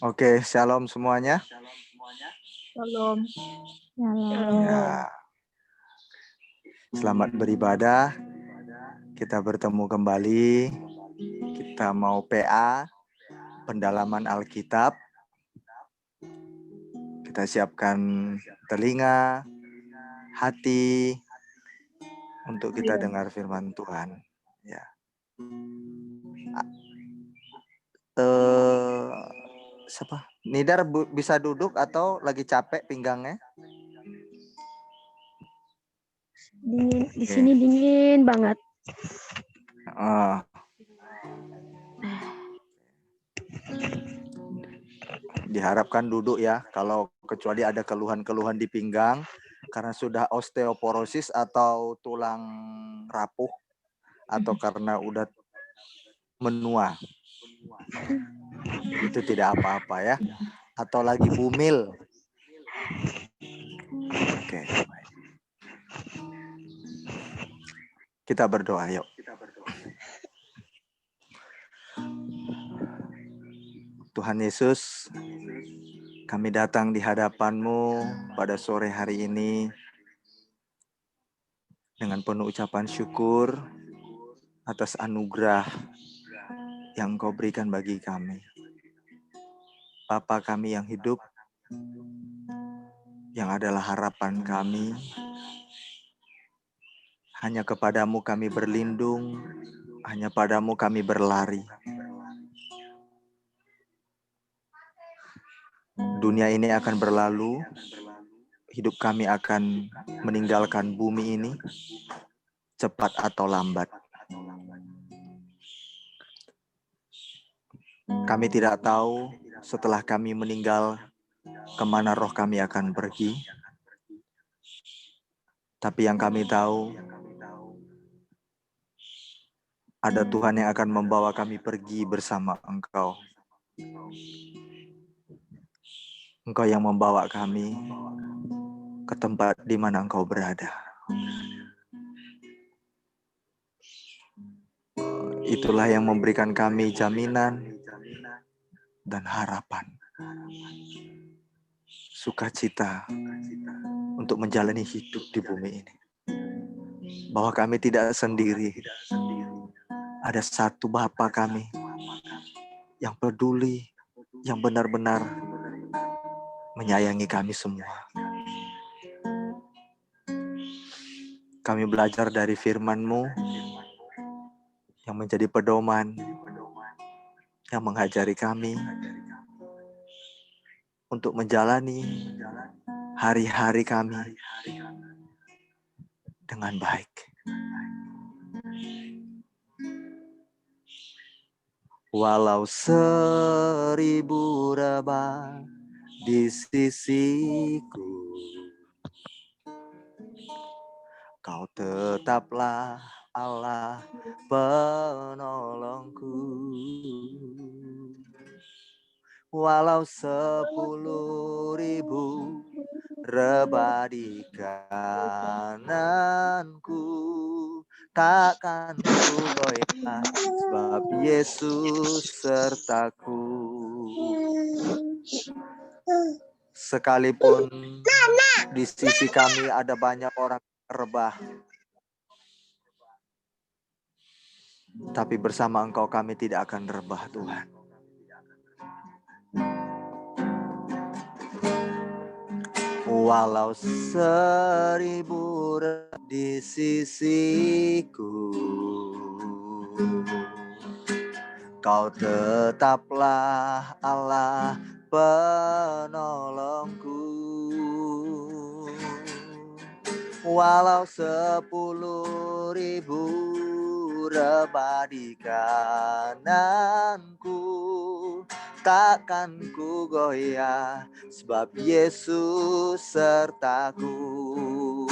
Oke, shalom semuanya. Shalom. Ya, selamat beribadah. Kita bertemu kembali. Kita mau PA, pendalaman Alkitab. Kita siapkan telinga, hati untuk kita dengar firman Tuhan. Ya. Siapa? Nidar bisa duduk atau lagi capek pinggangnya? Dingin, di sini dingin banget. Diharapkan duduk ya, kalau kecuali ada keluhan-keluhan di pinggang karena sudah osteoporosis atau tulang rapuh atau karena udah menua. Itu tidak apa-apa ya. Atau lagi bumil. Oke. Kita berdoa yuk. Tuhan Yesus, kami datang di hadapan-Mu pada sore hari ini dengan penuh ucapan syukur atas anugerah yang Engkau berikan bagi kami. Bapa kami yang hidup, yang adalah harapan kami, hanya kepadamu kami berlindung, hanya padamu kami berlari. Dunia ini akan berlalu, hidup kami akan meninggalkan bumi ini, cepat atau lambat. Kami tidak tahu setelah kami meninggal kemana roh kami akan pergi. Tapi yang kami tahu, ada Tuhan yang akan membawa kami pergi bersama Engkau. Engkau yang membawa kami ke tempat di mana Engkau berada. Itulah yang memberikan kami jaminan dan harapan. Sukacita untuk menjalani hidup di bumi ini. Bahwa kami tidak sendiri. Ada satu Bapa kami yang peduli, yang benar-benar menyayangi kami semua. Kami belajar dari firman-Mu yang menjadi pedoman, yang mengajari kami untuk menjalani hari-hari kami dengan baik. Walau 1000 rebah di sisiku, Kau tetaplah Allah penolongku. Walau 10.000 rebah di kananku, takkan ku goyah, sebab Yesus sertaku. Sekalipun di sisi kami ada banyak orang rebah, tapi bersama Engkau kami tidak akan rebah, Tuhan. Walau 1000 di sisiku, Kau tetaplah Allah penolongku. Walau 10.000 rebah di kananku, takkan ku goyah, sebab Yesus sertaku.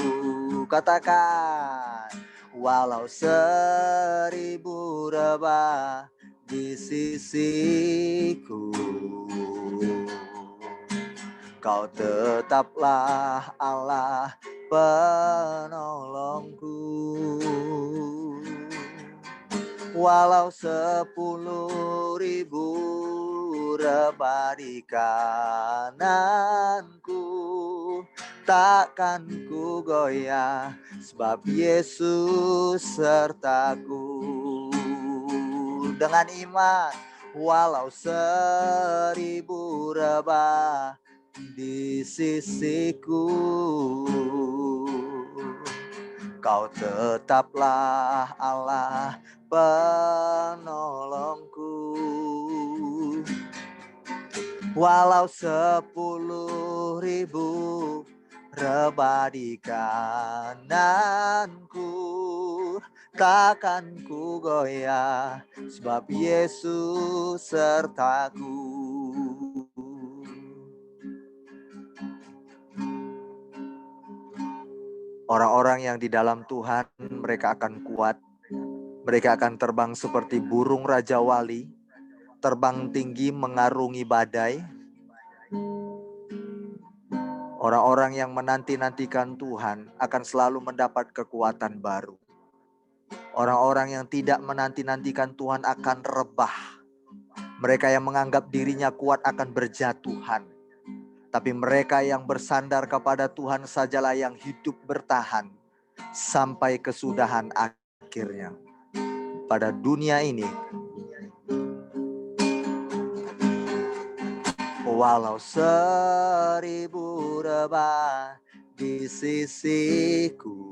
Katakan, walau 1000 rebah di sisiku, Kau tetaplah Allah penolongku. Walau 10.000 rebah di kananku, takkan ku goyah, sebab Yesus sertaku. Dengan iman, walau 1000 rebah di sisiku, Kau tetaplah Allah penolongku. Walau 10.000 rebah di kananku, takkan ku goyah, sebab Yesus sertaku. Orang-orang yang di dalam Tuhan, mereka akan kuat. Mereka akan terbang seperti burung Raja Wali, terbang tinggi mengarungi badai. Orang-orang yang menanti-nantikan Tuhan akan selalu mendapat kekuatan baru. Orang-orang yang tidak menanti-nantikan Tuhan akan rebah. Mereka yang menganggap dirinya kuat akan berjatuhan. Tapi mereka yang bersandar kepada Tuhan sajalah yang hidup bertahan sampai kesudahan akhirnya. Pada dunia ini, walau 1000 rebah di sisiku,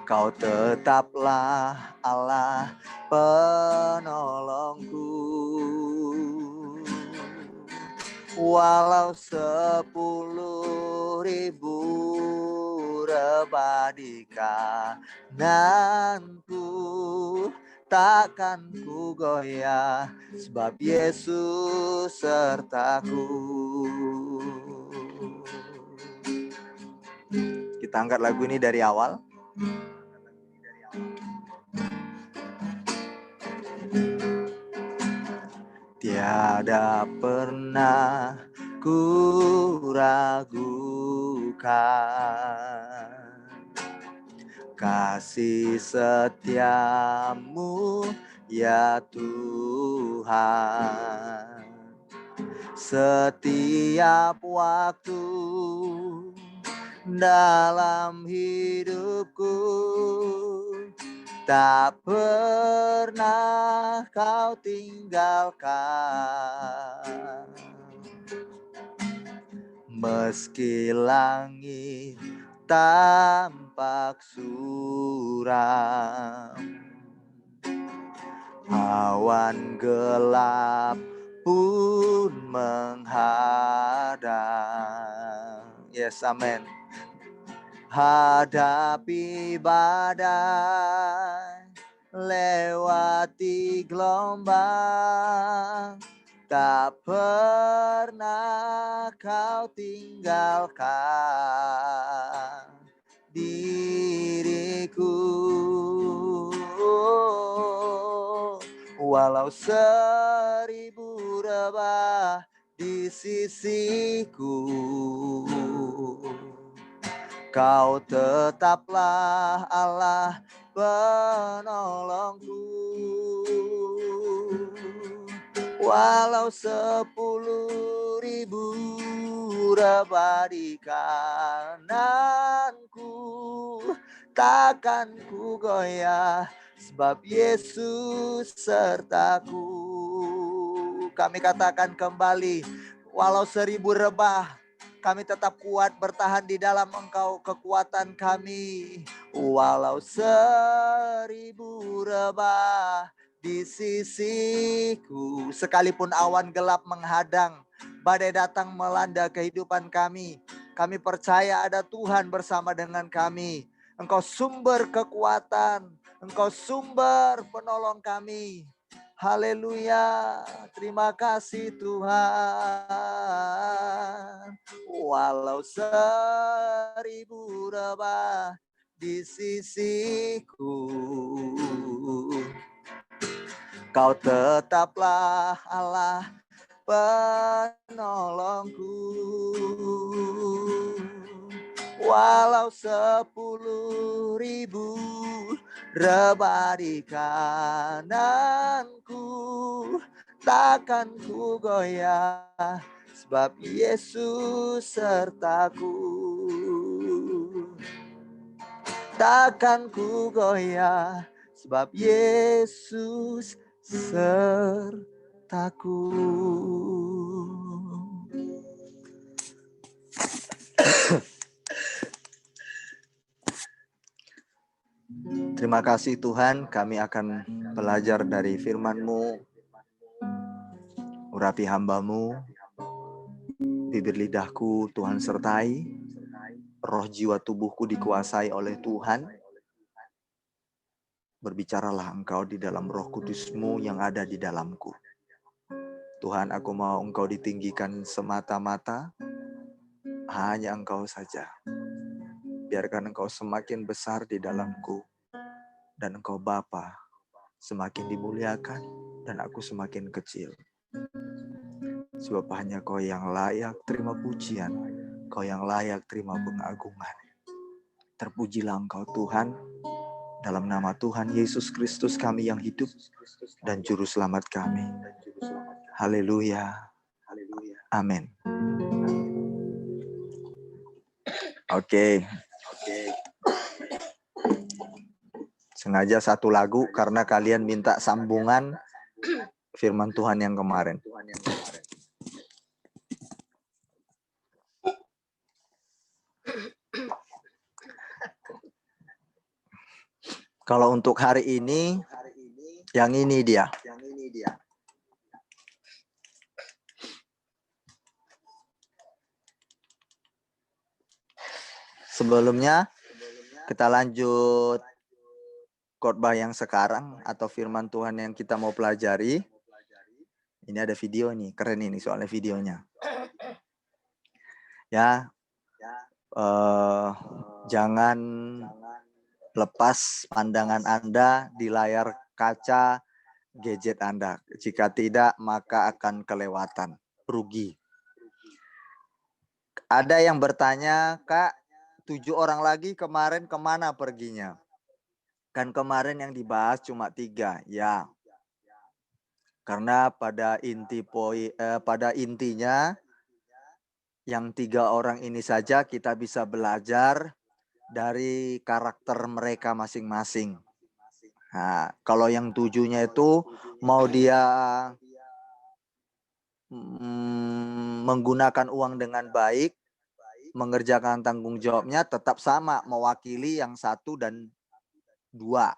Kau tetaplah Allah penolongku. Walau 10.000 rebah di kananku, takkan ku goyah, sebab Yesus sertaku. Kita angkat lagu ini dari awal. Tiada pernah ku ragukan kasih setiamu ya Tuhan. Setiap waktu dalam hidupku, tak pernah Kau tinggalkan. Meski langit tampak suram, awan gelap pun menghadang. Yes, amen. Hadapi badai, lewati gelombang, tak pernah Kau tinggalkan diriku. Walau 1000 rebah di sisiku, Kau tetaplah Allah penolongku. Walau 10.000 rebah di kananku, takkan ku goyah, sebab Yesus sertaku. Kami katakan kembali, walau 1000 rebah, kami tetap kuat bertahan di dalam Engkau, kekuatan kami. Walau 1000 rebah di sisiku, sekalipun awan gelap menghadang, badai datang melanda kehidupan kami, kami percaya ada Tuhan bersama dengan kami. Engkau sumber kekuatan, Engkau sumber penolong kami. Haleluya, terima kasih Tuhan. Walau 1000 rebah di sisiku, Kau tetaplah Allah penolongku. Walau 10.000 rebah di kananku, takkan ku goyah, sebab Yesus sertaku. Takkan ku goyah, sebab Yesus sertaku. Terima kasih Tuhan, kami akan belajar dari firman-Mu. Urapi hamba-Mu, bibir lidahku Tuhan sertai, roh jiwa tubuhku dikuasai oleh Tuhan. Berbicaralah Engkau di dalam Roh Kudus-Mu yang ada di dalamku. Tuhan, aku mau Engkau ditinggikan semata-mata, hanya Engkau saja. Biarkan Engkau semakin besar di dalamku, dan Engkau Bapa semakin dimuliakan, dan aku semakin kecil. Sebab hanya Kau yang layak terima pujian, Kau yang layak terima pengagungan. Terpujilah Engkau Tuhan, dalam nama Tuhan Yesus Kristus kami yang hidup dan Juru Selamat kami. Haleluya. Amin. Oke. Sengaja satu lagu karena kalian minta sambungan firman Tuhan yang kemarin. Kalau untuk hari ini, yang ini dia. Sebelumnya, kita lanjut khotbah yang sekarang atau firman Tuhan yang kita mau pelajari. Ini ada video nih, keren ini soalnya videonya. Ya, jangan lepas pandangan Anda di layar kaca gadget Anda. Jika tidak, maka akan kelewatan, rugi. Ada yang bertanya, Kak, 7 orang lagi kemarin kemana perginya? Kan kemarin yang dibahas cuma 3, ya. Karena pada intinya yang 3 orang ini saja kita bisa belajar dari karakter mereka masing-masing. Nah, kalau yang 7-nya itu mau dia menggunakan uang dengan baik, mengerjakan tanggung jawabnya tetap sama, mewakili yang 1 dan 2.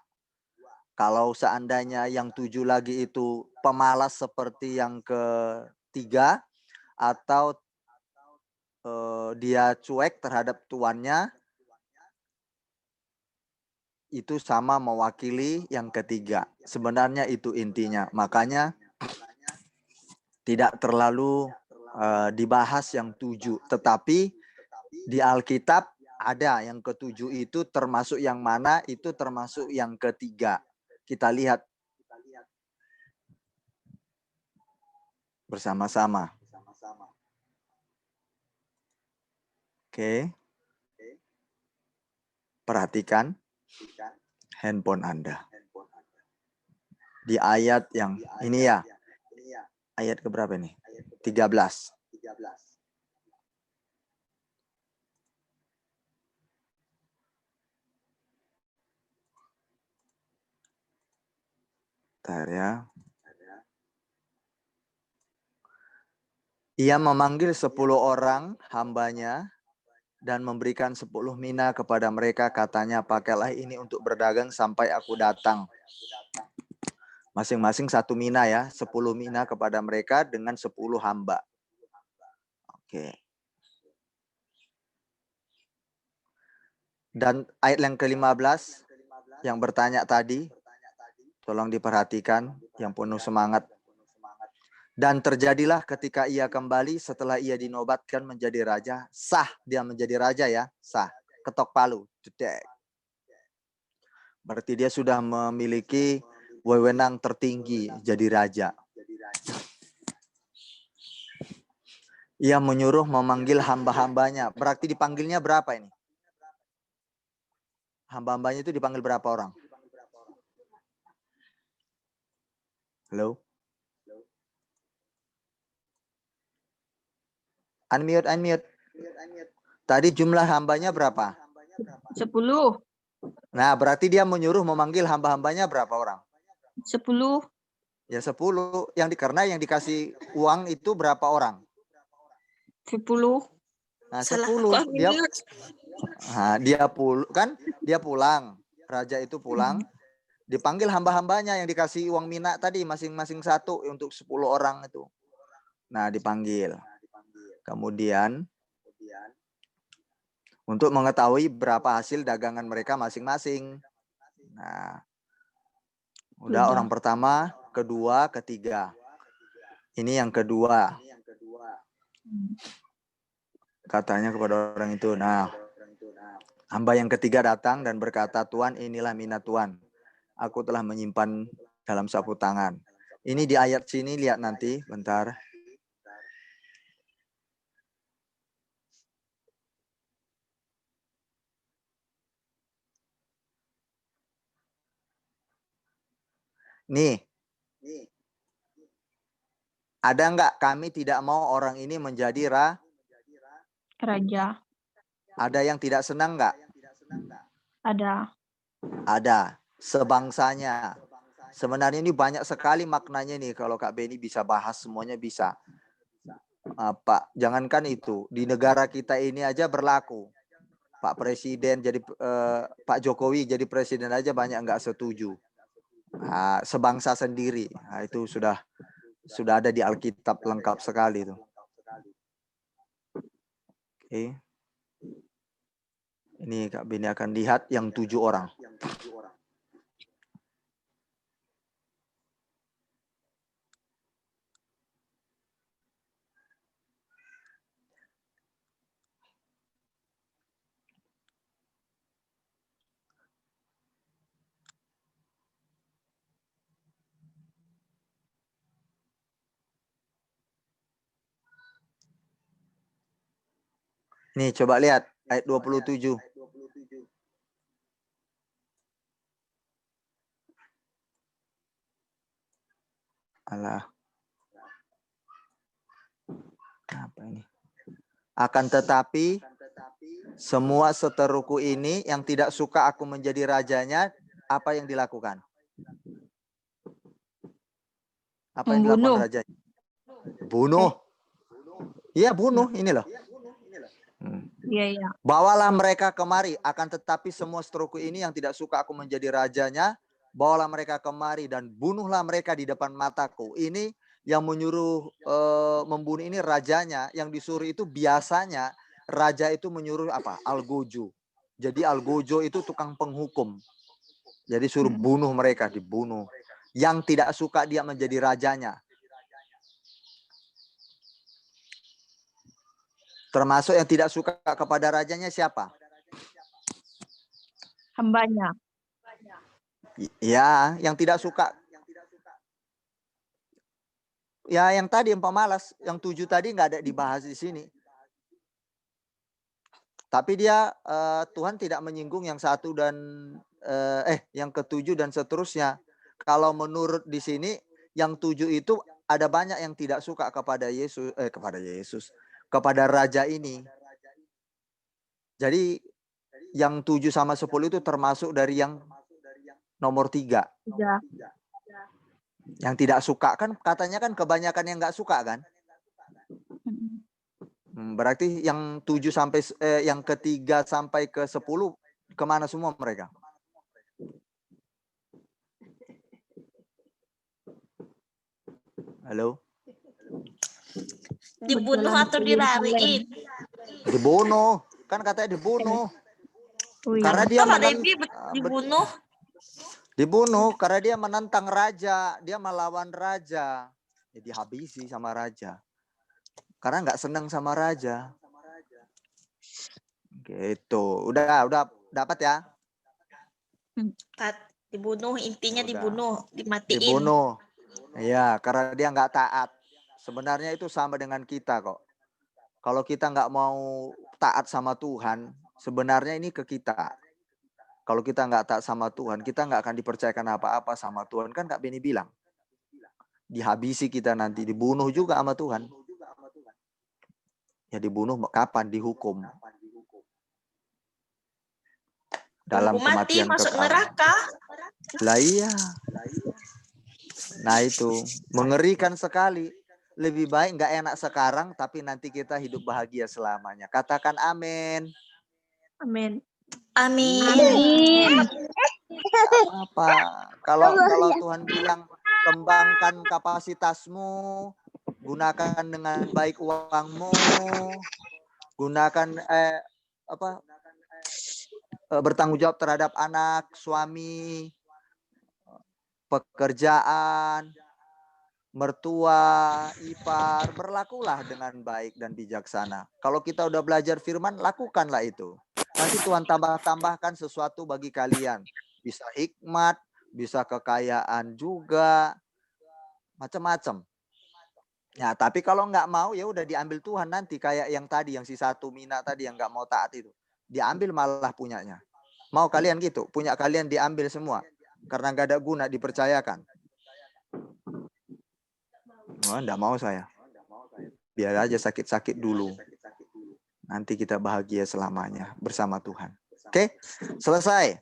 Kalau seandainya yang 7 lagi itu pemalas seperti yang ke-3 atau dia cuek terhadap tuannya, itu sama mewakili yang ke-3. Sebenarnya itu intinya. Makanya tidak terlalu dibahas yang 7. Tetapi di Alkitab ada yang ke-7 itu termasuk yang mana, itu termasuk yang ke-3. Kita lihat bersama-sama. Oke. Perhatikan handphone Anda. Di ayat yang ini ya. Ayat keberapa nih? 13. Bentar ya. Ia memanggil 10 orang hambanya dan memberikan 10 mina kepada mereka. Katanya, pakailah ini untuk berdagang sampai aku datang. Masing-masing 1 mina ya. 10 mina kepada mereka dengan 10 hamba. Oke. Dan ayat yang ke-15 yang bertanya tadi, tolong diperhatikan, yang penuh semangat. Dan terjadilah ketika ia kembali setelah ia dinobatkan menjadi raja, sah dia menjadi raja ya, sah. Ketok palu, jedek. Berarti dia sudah memiliki wewenang tertinggi jadi raja. Ia menyuruh memanggil hamba-hambanya. Berarti dipanggilnya berapa ini? hamba-hambanya itu dipanggil berapa orang? Halo? Unmute. Tadi jumlah hambanya berapa? 10. Nah, berarti dia menyuruh memanggil hamba-hambanya berapa orang? 10. Ya 10. Karena yang dikasih uang itu berapa orang? 10. Nah, Salah 10. aku Dia pulang. Raja itu pulang. Dipanggil hamba-hambanya yang dikasih uang mina tadi masing-masing 1 untuk 10 orang itu. Nah, dipanggil. Kemudian untuk mengetahui berapa hasil dagangan mereka masing-masing. Nah, udah orang pertama, kedua, ketiga. Ini yang kedua. Katanya kepada orang itu, nah, hamba yang ketiga datang dan berkata, Tuan, inilah mina Tuan. Aku telah menyimpan dalam sapu tangan. Ini di ayat sini, lihat nanti, bentar. Nih, ada nggak kami tidak mau orang ini menjadi raja? Ada yang tidak senang nggak? Ada. Ada. Sebangsanya. Sebenarnya ini banyak sekali maknanya nih. Kalau Kak Beni bisa bahas semuanya bisa. Jangankan itu. Di negara kita ini aja berlaku. Pak Presiden jadi Pak Jokowi jadi presiden aja banyak nggak setuju. Nah, sebangsa sendiri. Nah, itu sudah ada di Alkitab lengkap sekali itu. Oke. Ini Kak Beni akan lihat yang 7 orang. Nih, coba lihat ayat 27. Alah. Apa ini? Akan tetapi semua seteruku ini yang tidak suka aku menjadi rajanya, apa yang dilakukan? Apa yang dilakukan rajanya? Bunuh. Iya, bunuh. Ini loh. Iya. Bawalah mereka kemari. Akan tetapi semua seteruku ini yang tidak suka aku menjadi rajanya, bawalah mereka kemari dan bunuhlah mereka di depan mataku. Ini yang menyuruh membunuh ini rajanya. Yang disuruh itu biasanya raja itu menyuruh apa? Algojo. Jadi algojo itu tukang penghukum. Jadi suruh bunuh mereka, dibunuh. Yang tidak suka dia menjadi rajanya. Termasuk yang tidak suka kepada rajanya siapa? Hambanya. Ya, yang tidak suka. Ya, yang tadi yang pemalas, yang 7 tadi nggak ada dibahas di sini. Tapi dia Tuhan tidak menyinggung yang 1 dan yang ke-7 dan seterusnya. Kalau menurut di sini yang 7 itu ada banyak yang tidak suka kepada Yesus, kepada raja ini. Jadi yang 7 sama 10 itu termasuk dari yang nomor 3. Yang tidak suka kan katanya kan kebanyakan yang nggak suka kan? Berarti yang 7 sampai yang ke-3 sampai ke-10 kemana semua mereka? Halo? Dibunuh atau dilariin? Dibunuh. Kan katanya dibunuh. Karena dia dibunuh. Dibunuh karena dia menentang raja, dia melawan raja. Jadi habisi sama raja. Karena nggak senang sama raja. Gitu. Udah dapat ya? Dibunuh, intinya dibunuh, dimatiin. Dibunuh. Iya, karena dia nggak taat. Sebenarnya itu sama dengan kita kok. Kalau kita nggak mau taat sama Tuhan, sebenarnya ini ke kita. Kalau kita nggak taat sama Tuhan, kita nggak akan dipercayakan apa-apa sama Tuhan. Kan Kak Beni bilang, dihabisi kita nanti, dibunuh juga sama Tuhan. Ya dibunuh kapan? Dihukum. Dalam Hukum mati, kematian masuk kekal. neraka. Lah iya. Nah itu, mengerikan sekali. Lebih baik nggak enak sekarang, tapi nanti kita hidup bahagia selamanya. Katakan amin. Amin. Amin. Amin. Apa? Kalau Tuhan bilang kembangkan kapasitasmu, gunakan dengan baik uangmu, gunakan bertanggung jawab terhadap anak, suami, pekerjaan, mertua, ipar, berlakulah dengan baik dan bijaksana. Kalau kita udah belajar firman, lakukanlah itu. Nanti Tuhan tambahkan sesuatu bagi kalian. Bisa hikmat, bisa kekayaan juga, macam-macam. Ya, tapi kalau nggak mau, ya udah diambil Tuhan nanti. Kayak yang tadi, yang si satu Mina tadi yang nggak mau taat itu. Diambil malah punyanya. Mau kalian gitu? Punya kalian diambil semua. Karena nggak ada guna dipercayakan. Oh, enggak mau saya. Biar aja sakit-sakit dulu. Nanti kita bahagia selamanya bersama Tuhan. Oke? Selesai.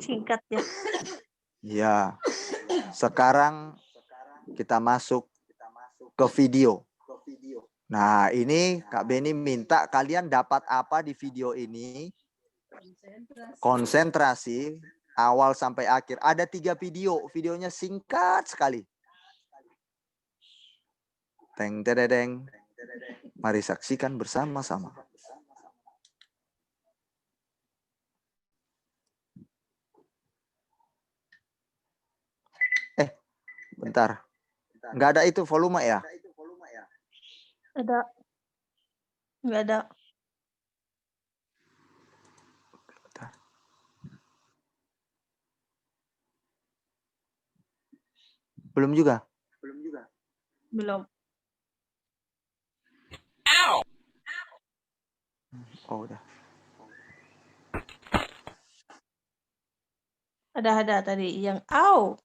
Singkat ya. Ya. Sekarang kita masuk ke video. Nah, ini Kak Beni minta kalian dapat apa di video ini? Konsentrasi awal sampai akhir. Ada 3 video. Videonya singkat sekali. Teng tedeng. Mari saksikan bersama-sama. Bentar. Nggak ada itu volume ya? Ada. Nggak ada. Belum juga? Belum. Oh, udah. Ada tadi yang au.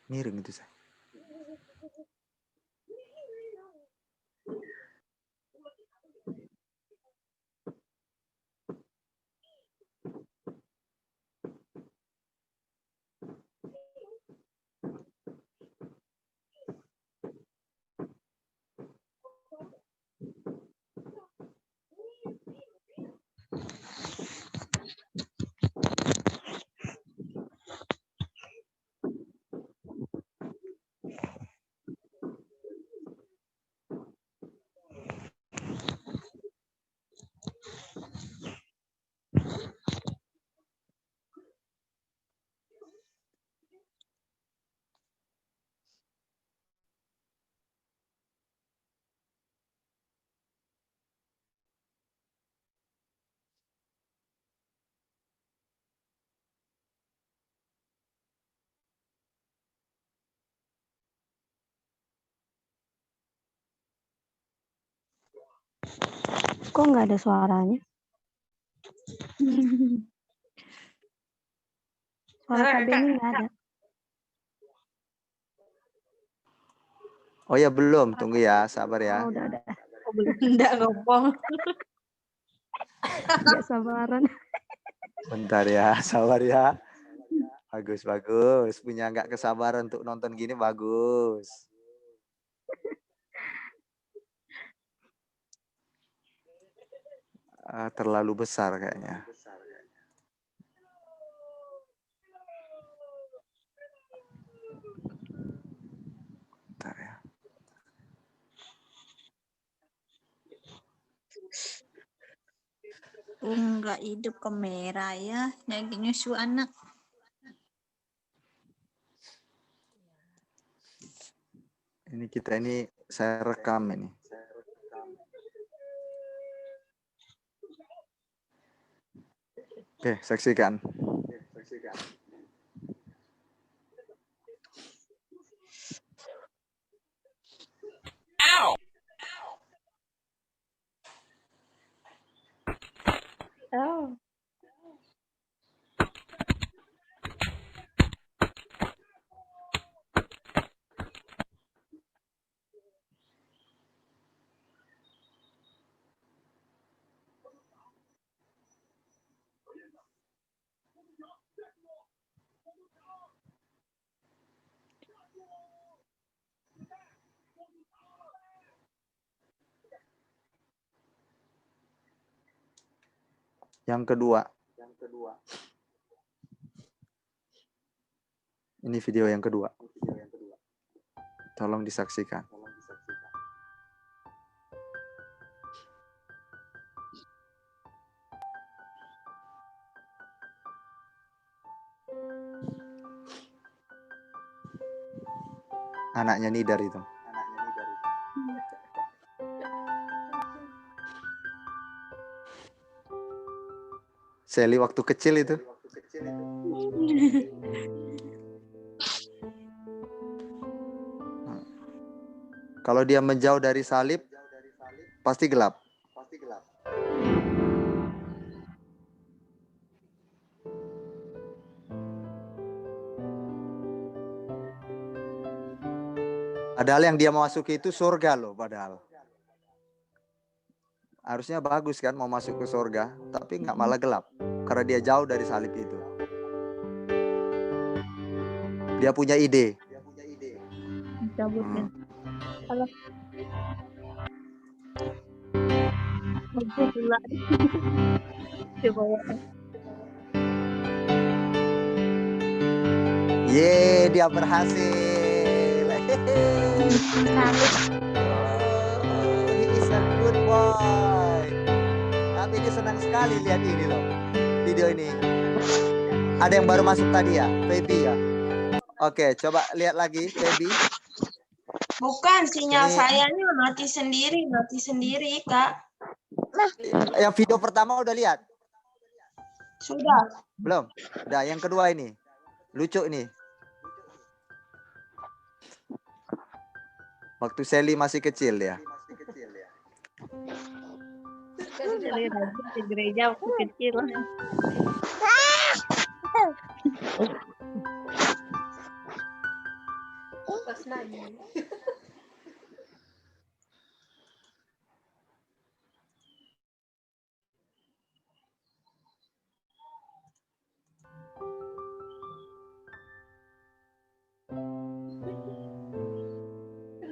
Miring itu saya. Kok nggak ada suaranya? Suara Kak Beni nggak ada. Oh ya belum, tunggu ya, sabar ya. Oh, udah. Enggak ngomong. Nggak sabaran. Bentar ya, sabar ya. Bagus. Punya nggak kesabaran untuk nonton gini, bagus. Terlalu besar kayaknya. Bentar ya. Enggak hidup kamera ya. Lagi nyusu anak. Ini saya rekam ini. Oke, saksikan. Ow! Yang kedua. Ini video yang kedua. Tolong disaksikan. Anaknya Nidar itu. Sally waktu kecil itu. Kalau dia menjauh dari salib, pasti gelap. Padahal yang dia mau masuki itu surga loh, padahal. Harusnya bagus kan mau masuk ke surga, tapi nggak, malah gelap. Karena dia jauh dari salib itu. Dia punya ide. Cabutnya. Kalau pula. Coba ya. Ye, dia berhasil. He is a good boy. Tapi dia senang sekali lihat ini loh, video ini. Ada yang baru masuk tadi ya, Baby ya. Oke, coba lihat lagi, Baby. Bukan, sinyal Ini- sayanya mati sendiri, Kak. Yang video pertama udah lihat? Sudah. Belum? Udah, yang kedua ini. Lucu ini. Waktu Sally masih kecil ya. Di gereja waktu kecil. Pas nanya.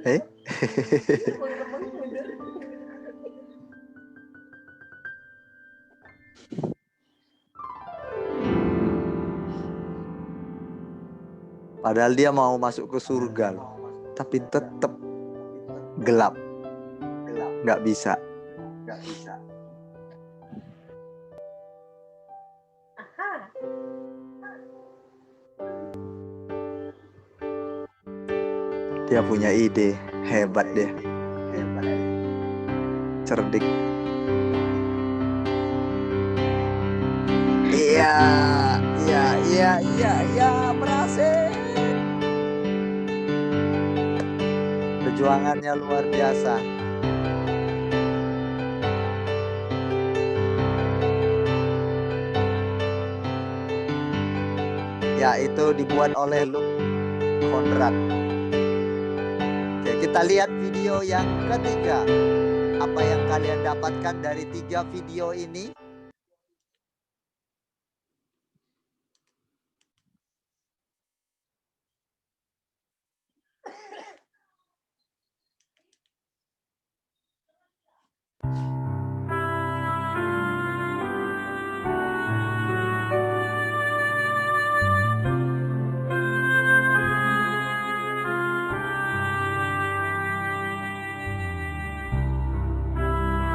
Eh? Padahal dia mau masuk ke surga loh. Tapi tetap gelap. Nggak bisa. Dia punya ide. Hebat dia. Cerdik. Iya, berhasil. Perjuangannya luar biasa. Ya, itu dibuat oleh Luke Conrad. Oke, kita lihat video yang ketiga. Apa yang kalian dapatkan dari 3 video ini?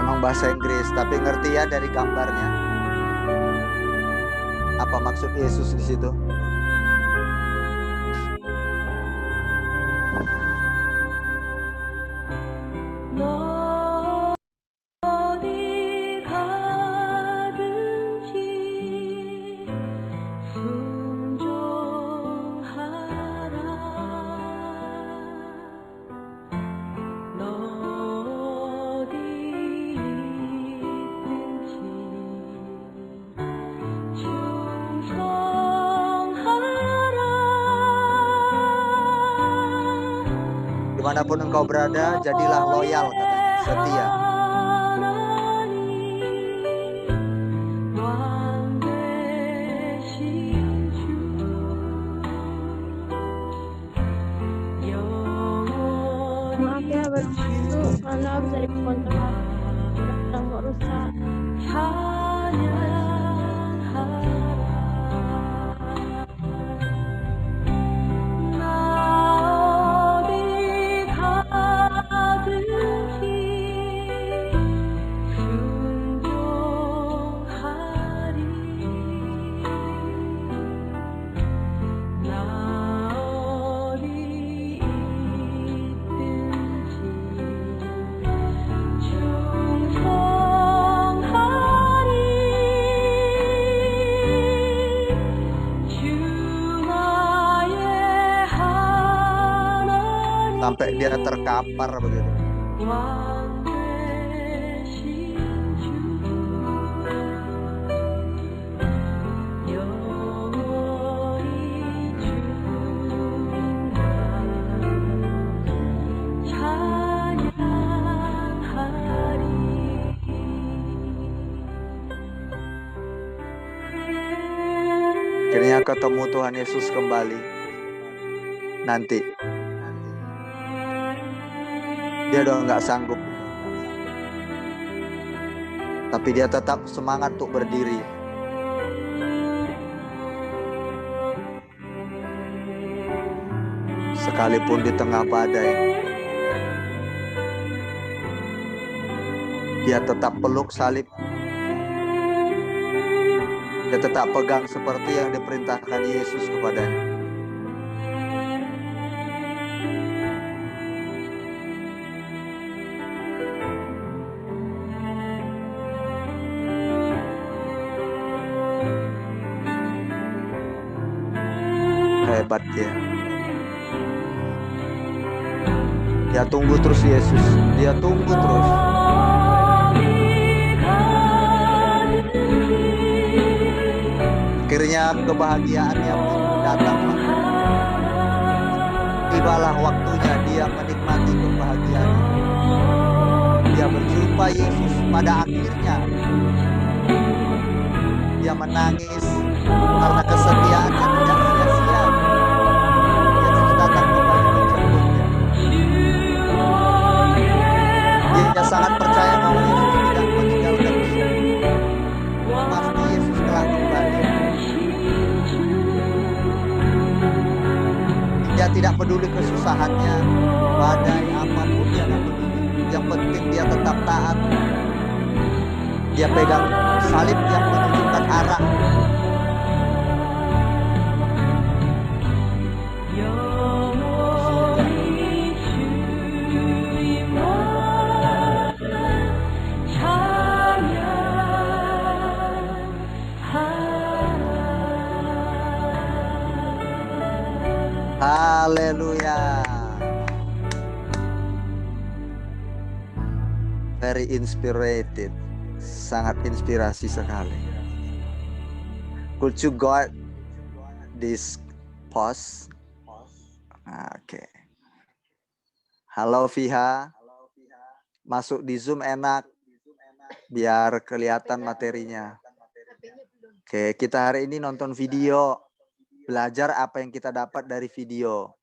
Memang bahasa Inggris, tapi ngerti ya dari gambarnya. Apa maksud Yesus di situ? Dimanapun engkau berada, jadilah loyal, katanya, setia. Maaf ya baru itu karena bisa dikontak. Udah mau rusak. sampai dia terkapar begitu. Akhirnya ketemu Tuhan Yesus kembali. Nanti dia udah nggak sanggup, tapi dia tetap semangat untuk berdiri. Sekalipun di tengah badai, dia tetap peluk salib. Dia tetap pegang seperti yang diperintahkan Yesus kepadanya. Hebat dia. Dia tunggu terus Yesus. Dia tunggu terus. Akhirnya kebahagiaannya pun datang. Tibalah waktunya dia menikmati kebahagiaan. Dia berjumpa Yesus pada akhirnya. Dia menangis karena kesetiaannya tidak sia-sia. Yesus datang kembali menjemputnya. Dia sangat percaya bahwa Yesus tidak meninggalkan dia. Pasti Yesus telah kembali. Dia tidak peduli kesusahannya, badai apapun dia tidak peduli. Yang penting dia tetap taat. Dia pegang salib yang menunjukkan arah. Haleluya. Very inspirated. Sangat inspirasi sekali. Could you got this pause? Oke. Halo Fiha. Masuk di Zoom enak. Biar kelihatan materinya. Oke, kita hari ini nonton video. Belajar apa yang kita dapat dari video.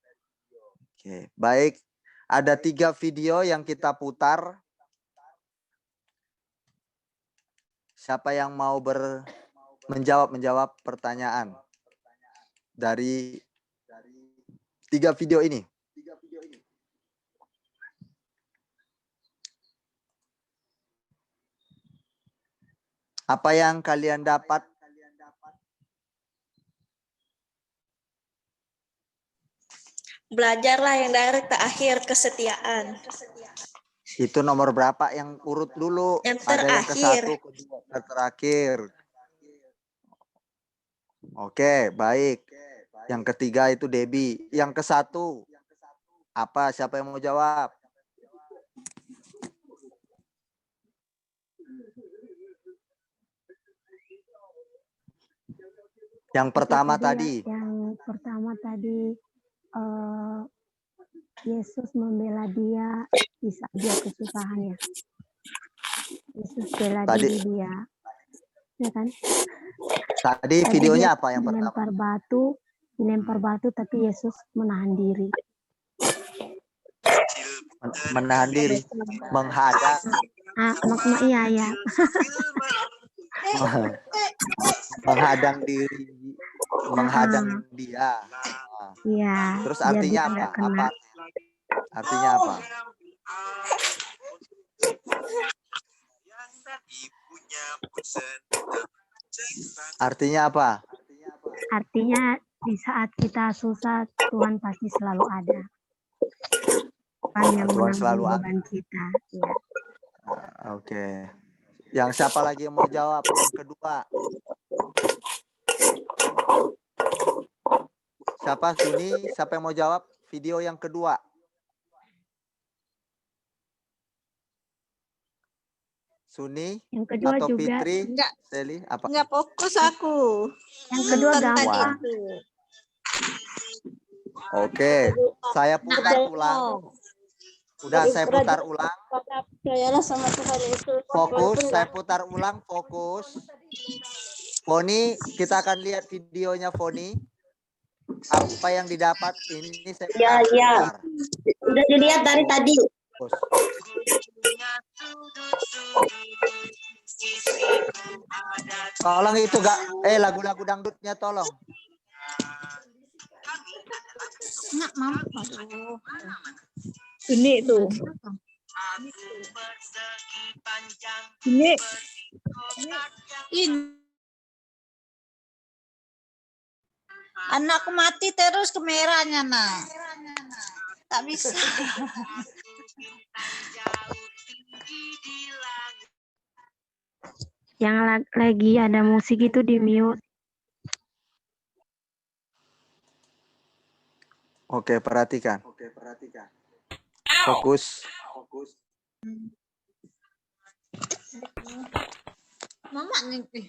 Oke, baik. Ada 3 video yang kita putar. Siapa yang mau menjawab pertanyaan dari 3 video ini? Apa yang kalian dapat? Belajarlah yang dari terakhir, kesetiaan. Itu nomor berapa yang urut dulu? Yang Ada yang terakhir. ke-1, kedua, yang terakhir. Oke, baik. Yang ketiga itu Debbie. Yang ke-1 apa? Siapa yang mau jawab? Yang pertama tadi. Yang pertama tadi Yesus membela dia di saat dia kesusahan ya. Yesus bela diri dia. Ya kan? Tadi videonya apa yang pertama? Dilempar batu tapi Yesus menahan diri. Menahan diri, menghadang. Iya. Menghadang diri, menghadang dia. Iya. Terus artinya apa? Apa? Artinya apa? Artinya apa? Artinya di saat kita susah Tuhan pasti selalu ada. Tuhan yang Tuhan selalu ada. beban kita. Ya. Oke. Yang siapa lagi yang mau jawab? Yang kedua. Siapa sini? Siapa yang mau jawab video yang kedua? Suni Yang kedua atau juga. Fitri? Enggak, Seli, apa? enggak fokus aku. Yang kedua Nonton tadi gampang. itu. Oke, saya putar ulang. Udah saya putar ulang. Percayalah sama Tuhan Yesus. Fokus, saya putar ulang, fokus. Foni, kita akan lihat videonya Foni. Apa yang didapat ini saya Ya, putar. ya. Putar. Udah dilihat dari tadi. Fokus. Tolong itu gak, lagu-lagu dangdutnya tolong. Enggak, Mam. Aduh. Ini tuh. Ini. Anakku mati terus kameranya, nak. Tak bisa. Yang lagi ada musik itu di mute. Oke, perhatikan. Fokus. Mama nih.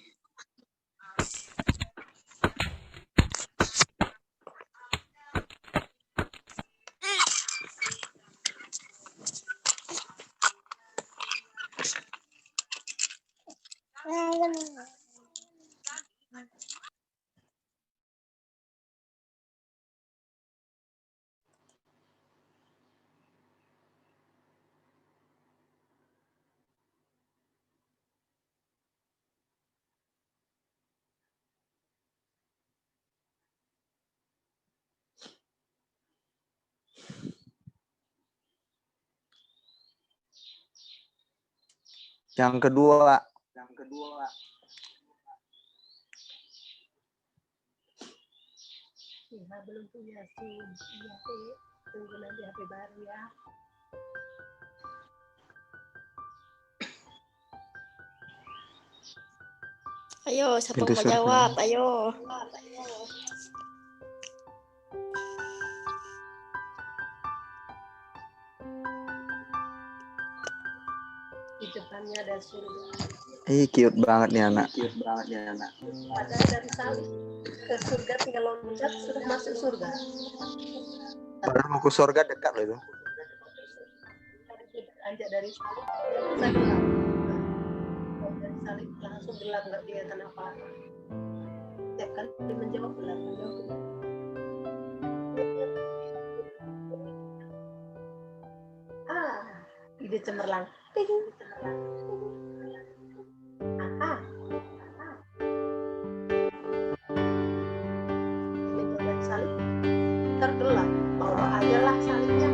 Yang kedua. Belum punya SIM. Tunggu nanti HP baru ya. Ayo, siapa Pintu mau surga. jawab? Ayo. Di depannya ada surga. Cute banget nih anak. Padahal dari salib ke surga tinggal loncat sudah masuk surga. Padahal mau ke surga dekat loh itu. Anjak dari salib, saya gelap. Dari salib langsung gelap, nggak kelihatan apa-apa. Setiap kali menjawab gelap. Ide cemerlang. Menjawab salib tergelap. Bawa aja lah salibnya.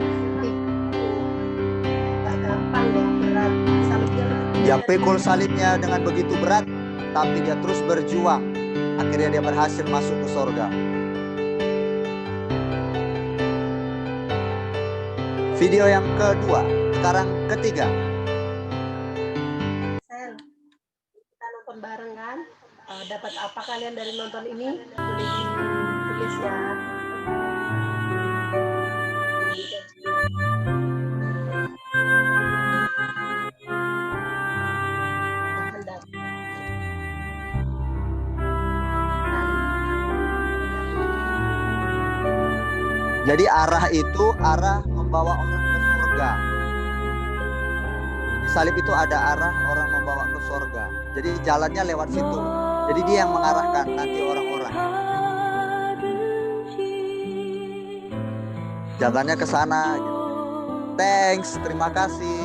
Gak gampang loh, berat. Salibnya Dia pikul salibnya dengan begitu berat, tapi dia terus berjuang. Akhirnya dia berhasil masuk ke surga. Video yang kedua, sekarang ketiga. Sel, kita nonton bareng kan? Dapat apa kalian dari nonton ini? Boleh ditulis ya. Kehendak. Jadi arah itu arah membawa orang ke surga. Di salib itu ada arah orang membawa ke surga. Jadi jalannya lewat situ. Jadi dia yang mengarahkan nanti orang-orang. Jalannya ke sana. Gitu. Thanks, terima kasih.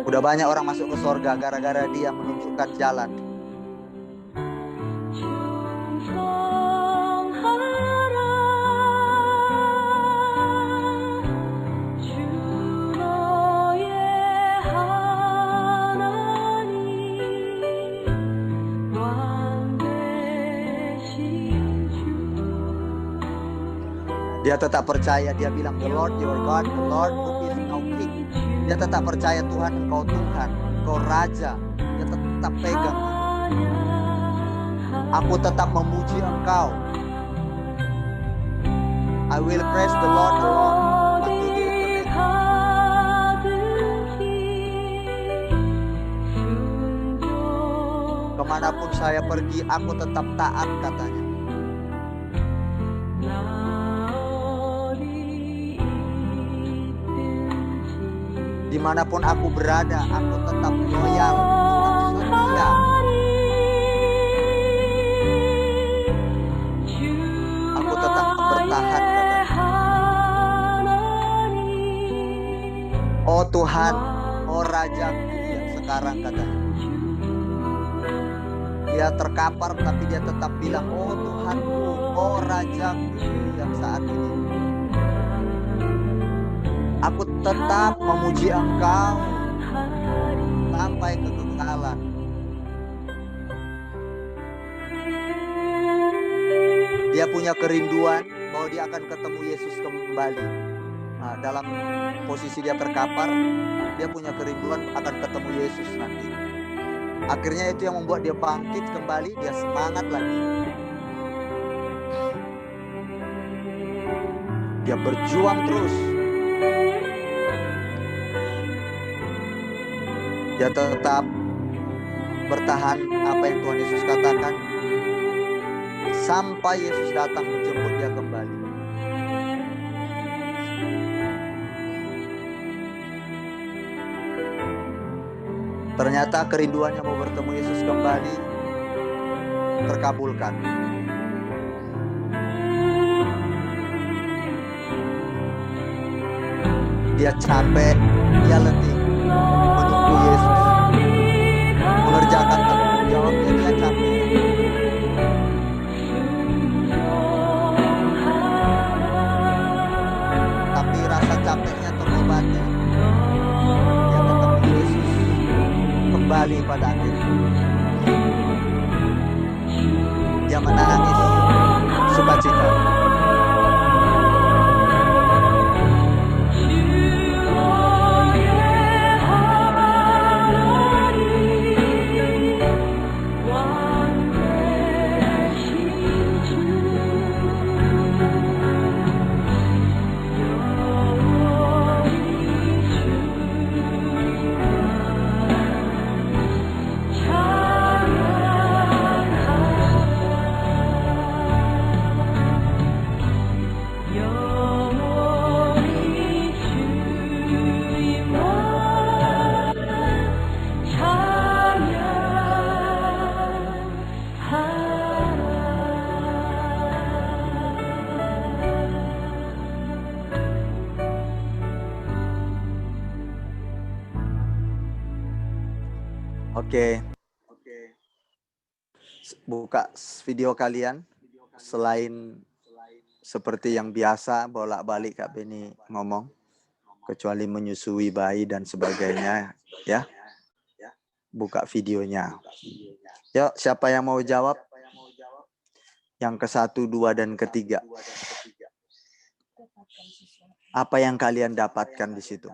Udah banyak orang masuk ke surga gara-gara dia menunjukkan jalan. Dia tetap percaya, dia bilang, the Lord your God, the Lord who is now King. Dia tetap percaya Tuhan, engkau Tuhan, engkau Raja. Dia tetap pegang itu. Aku tetap memuji engkau. I will praise the Lord alone until the eternity. Kemanapun saya pergi, aku tetap taat katanya. Dimanapun aku berada, aku tetap loyal, tetap setia. Aku tetap bertahan katanya. Oh Tuhan, oh Rajaku yang sekarang katanya. Dia terkapar tapi dia tetap bilang, oh Tuhanku, oh Rajaku yang saat ini. Aku tetap memuji Engkau sampai kekekalan. Dia punya kerinduan bahwa dia akan ketemu Yesus kembali. Nah, dalam posisi dia terkapar, dia punya kerinduan akan ketemu Yesus nanti. Akhirnya itu yang membuat dia bangkit kembali, dia semangat lagi. Dia berjuang terus. Dia tetap bertahan apa yang Tuhan Yesus katakan sampai Yesus datang menjemput dia kembali. Ternyata kerinduannya mau bertemu Yesus kembali terkabulkan. Dia capek, dia letih menunggu Yesus, mengerjakan tanggung jawabnya, dia capek. Tapi rasa capeknya terobati. Dia ketemu Yesus kembali pada akhirnya. Dia menangis sukacita. Oke. Buka video kalian. Selain seperti yang biasa bolak-balik Kak Beni ngomong, kecuali menyusui bayi dan sebagainya, ya. Buka videonya. Yuk, siapa yang mau jawab? Yang ke-1, 2, dan ke-3. Apa yang kalian dapatkan di situ?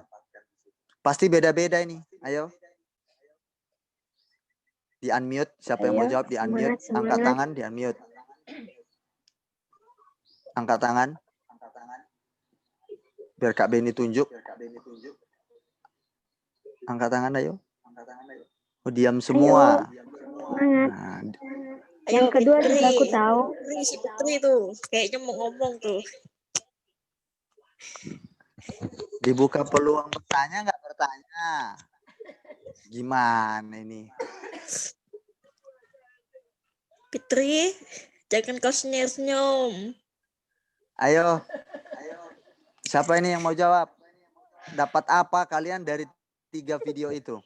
Pasti beda-beda ini. Ayo. Di unmute, siapa yang mau jawab di unmute, angkat tangan di unmute. Angkat tangan. Biar Kak Beni tunjuk. Angkat tangan ayo. Oh, diam semua. Nah, Yang kedua juga aku tahu. Si Putri tuh kayaknya mau ngomong tuh. dibuka peluang bertanya nggak bertanya? Gimana ini? Fitri, jangan kau senyum-senyum. Ayo. Siapa ini yang mau jawab? Dapat apa kalian dari 3 video itu?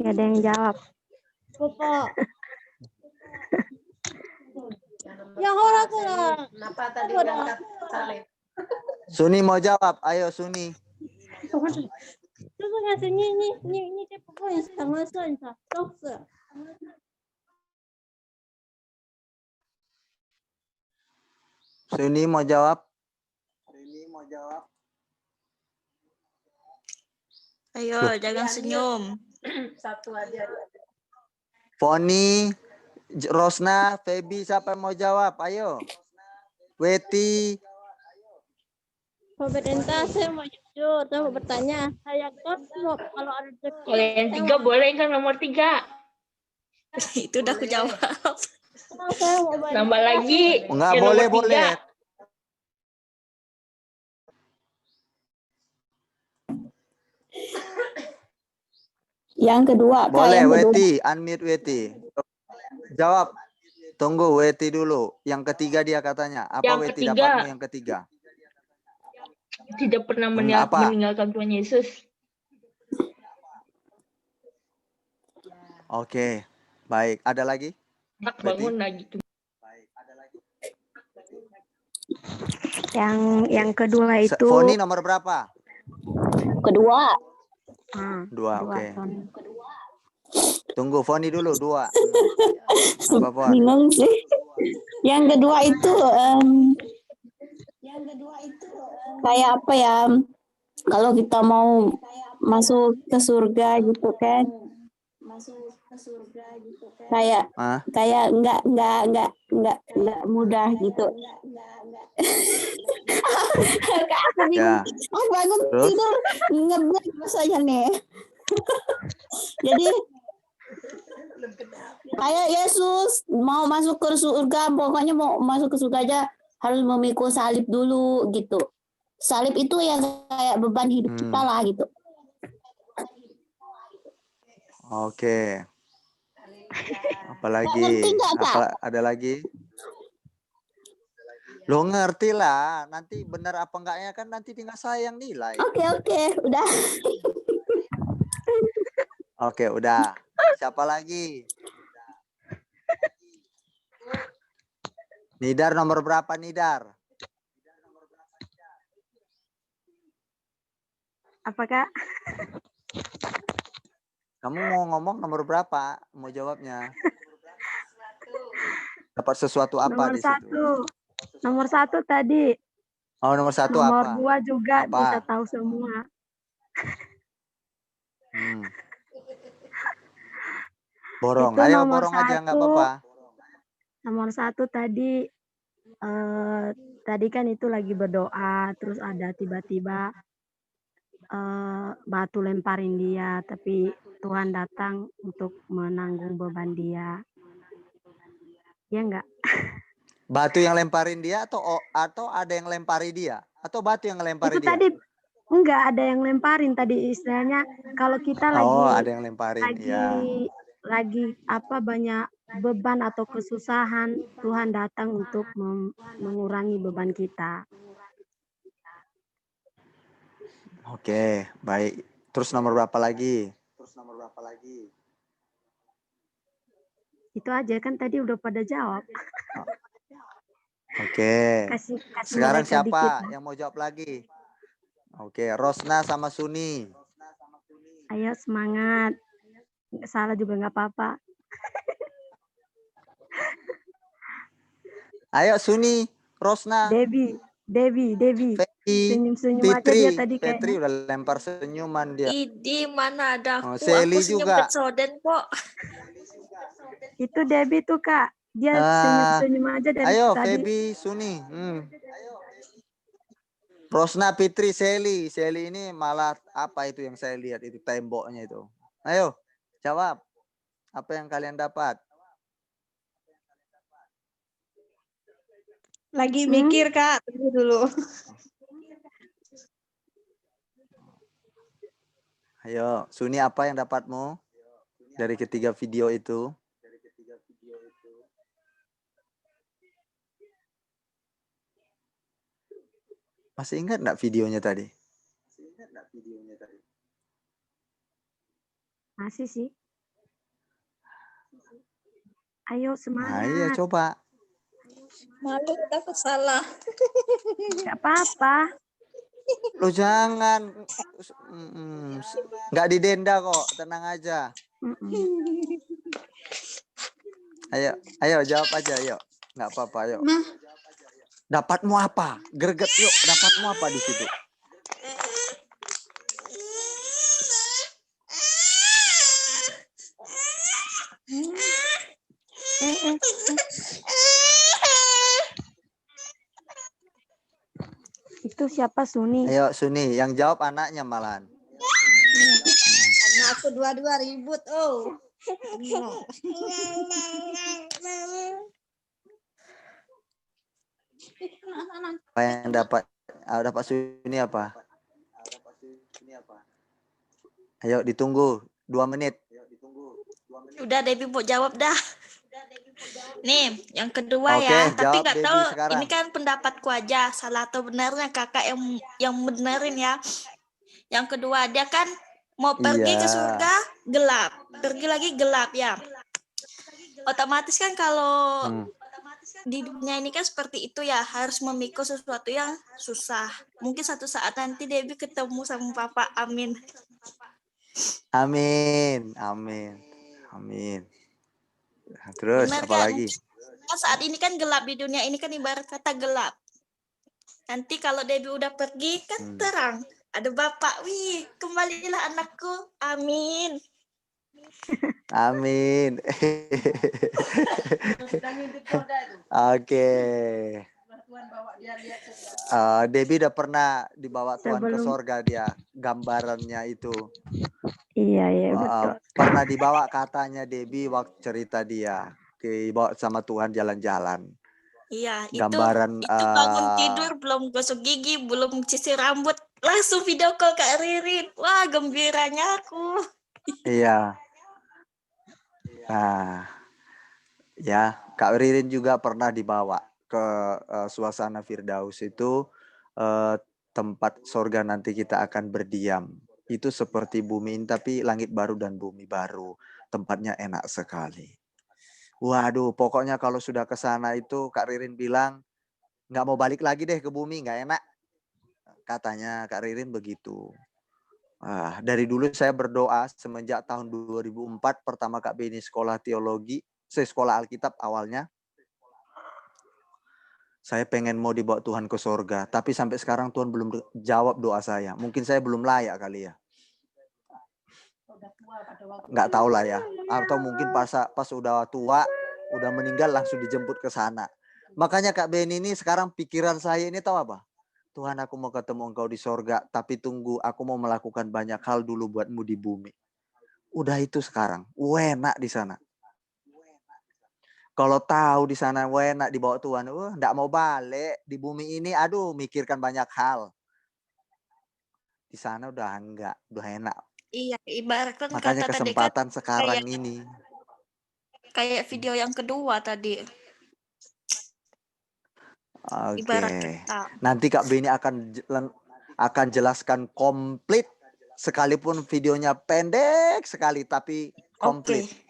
Gak ada yang jawab. Yang orang tuh kenapa tadi diangkat salib? Suni mau jawab? Ayo Suni. Suni mau jawab? Ayo, jangan senyum. Satu aja. Foni, Rosna, Feby, siapa yang mau jawab? Ayo. Weti. Pemerintah, saya mau jujur, saya mau bertanya. Saya kos kalau ada rezeki. Kalau yang 3 boleh kan nomor 3. Itu udah aku jawab. Saya mau bantu. Nambah lagi. Enggak, Yang boleh, nomor 3. boleh. Yang kedua, Kak. Boleh, Yang kedua. Weti, unmute Weti. Jawab. Tunggu Weti dulu. Yang ketiga dia katanya. Apa Yang Weti ketiga. dapatmu yang ketiga? Tidak pernah Apa? meninggalkan Tuhan Yesus. Oke. Baik, ada lagi? Tak Weti? bangun lagi. Yang kedua itu Foni nomor berapa? Kedua. 2, dua oke. ton. Tunggu Foni dulu 2. Apa Fon? Bingung sih. Yang kedua itu kayak apa ya? Kalau kita mau masuk ke surga gitu kan? Kayak nggak mudah gitu. Kak, aku bingung. Ya. Aku bangun Terus? tidur ngeblank rasanya nih. Jadi kayak Yesus mau masuk ke surga, pokoknya mau masuk ke surga aja harus memikul salib dulu gitu. Salib itu ya kayak beban hidup kita lah gitu. Oke. Apalagi? Ngerti nggak, Kak? Ada lagi? Lo ngerti lah. Nanti benar apa enggaknya kan nanti tinggal saya yang nilai. Oke, udah. Oke, udah. Siapa lagi? Nidar nomor berapa Nidar? Apa Kak? Kamu mau ngomong nomor berapa? Mau jawabnya? Dapat sesuatu apa Nomor di situ? 1. Nomor 1 tadi. Oh, nomor 1 Nomor apa? 2 juga Apa? bisa tahu semua. Borong. Itu Ayo nomor borong aja nggak 1. apa-apa. Nomor 1 tadi tadi kan itu lagi berdoa, terus ada tiba-tiba batu lemparin dia, tapi Tuhan datang untuk menanggung beban dia. Ya enggak? Batu yang lemparin dia atau ada yang lempari dia? Atau batu yang ngelempari Itu dia? tadi enggak ada yang lemparin tadi, istilahnya kalau kita ada yang lemparin. lagi apa banyak beban atau kesusahan, Tuhan datang untuk mengurangi beban kita. Oke, baik. Terus nomor berapa lagi? Itu aja kan tadi udah pada jawab. Oke. Kasih Sekarang mereka siapa dikit. yang mau jawab lagi? Oke, Rosna sama Suni. Ayo semangat. Nggak salah juga nggak apa-apa. Ayo Suni, Rosna. Debbie. Fetri, Senyum-senyum aja dia tadi Fitri kayaknya. udah lempar senyuman dia. Idi mana ada aku. Sally Aku senyum juga. kecoden kok. Itu Debbie tuh Kak. Dia senyum-senyum aja dari ayo, tadi. Feby, Suni. Rosna, Fitri, Sally. Sally ini malah apa itu yang saya lihat itu temboknya itu. Ayo, jawab. Apa yang kalian dapat? Lagi mikir Kak, tunggu dulu. Ayo, Suni apa yang dapatmu dari ketiga video itu? Masih ingat enggak videonya tadi? Masih sih. Ayo semangat. Ayo coba. Malu takut salah. Gak apa-apa. Lo jangan. Nggak didenda kok, tenang aja. Ayo jawab aja, yuk. Nggak apa-apa, yuk. Dapatmu apa? Greget, yuk. Dapatmu apa di situ? Itu siapa Suni? Ayo Suni, yang jawab anaknya malahan. Karena aku dua-dua ribut. Apa yang dapat Suni apa? Ayo ditunggu 2 menit. Udah Debbie mau jawab dah. Nih, yang kedua Oke, ya, tapi jawab nggak Debbie tahu sekarang. ini kan pendapatku aja, salah atau benarnya kakak yang benerin ya. Yang kedua dia kan mau pergi ke Iya. surga gelap, pergi lagi gelap ya. Otomatis kan kalau di dunia ini kan seperti itu ya, harus memikul sesuatu yang susah. Mungkin satu saat nanti Debbie ketemu sama Papa, amin. Amin, amin, amin. Nah, terus Benar apa kan? lagi? Kan saat ini kan gelap di dunia ini kan ibarat kata gelap. Nanti kalau Debbie udah pergi kan terang. Ada Bapak, wih kembalilah anakku, amin. Amin. Oke. Debbie udah pernah dibawa Tuhan ke Sebelum- sorga dia, gambarannya itu. Iya betul. Pernah dibawa katanya Debbie waktu cerita dia, dibawa sama Tuhan jalan-jalan. Iya, Gambaran itu bangun tidur belum gosok gigi, belum sisir rambut, langsung video call Kak Ririn. Wah, gembiranya aku. Iya. Nah, ya Kak Ririn juga pernah dibawa ke suasana Firdaus itu, tempat sorga nanti kita akan berdiam. Itu seperti bumi ini, tapi langit baru dan bumi baru. Tempatnya enak sekali. Waduh, pokoknya kalau sudah ke sana itu Kak Ririn bilang, nggak mau balik lagi deh ke bumi, nggak enak. Katanya Kak Ririn begitu. Dari dulu saya berdoa semenjak tahun 2004 pertama Kak Beni sekolah teologi, sekolah Alkitab awalnya. Saya pengen mau dibawa Tuhan ke sorga, tapi sampai sekarang Tuhan belum jawab doa saya. Mungkin saya belum layak kali ya. Nggak tahu lah ya. Atau mungkin pas udah tua, udah meninggal langsung dijemput ke sana. Makanya Kak Beni ini sekarang pikiran saya ini tahu apa? Tuhan, aku mau ketemu Engkau di sorga, tapi tunggu, aku mau melakukan banyak hal dulu buatmu di bumi. Udah itu sekarang, enak di sana. Kalau tahu di sana enak dibawa Tuhan, enggak mau balik di bumi ini, aduh mikirkan banyak hal. Di sana udah enggak, udah enak. Iya, ibaratkan Makanya kata tadi kan kesempatan sekarang ini. kayak video yang kedua tadi. Ibarat Oke. kata. Nanti Kak Beni akan jelaskan komplit, sekalipun videonya pendek sekali tapi komplit. Oke.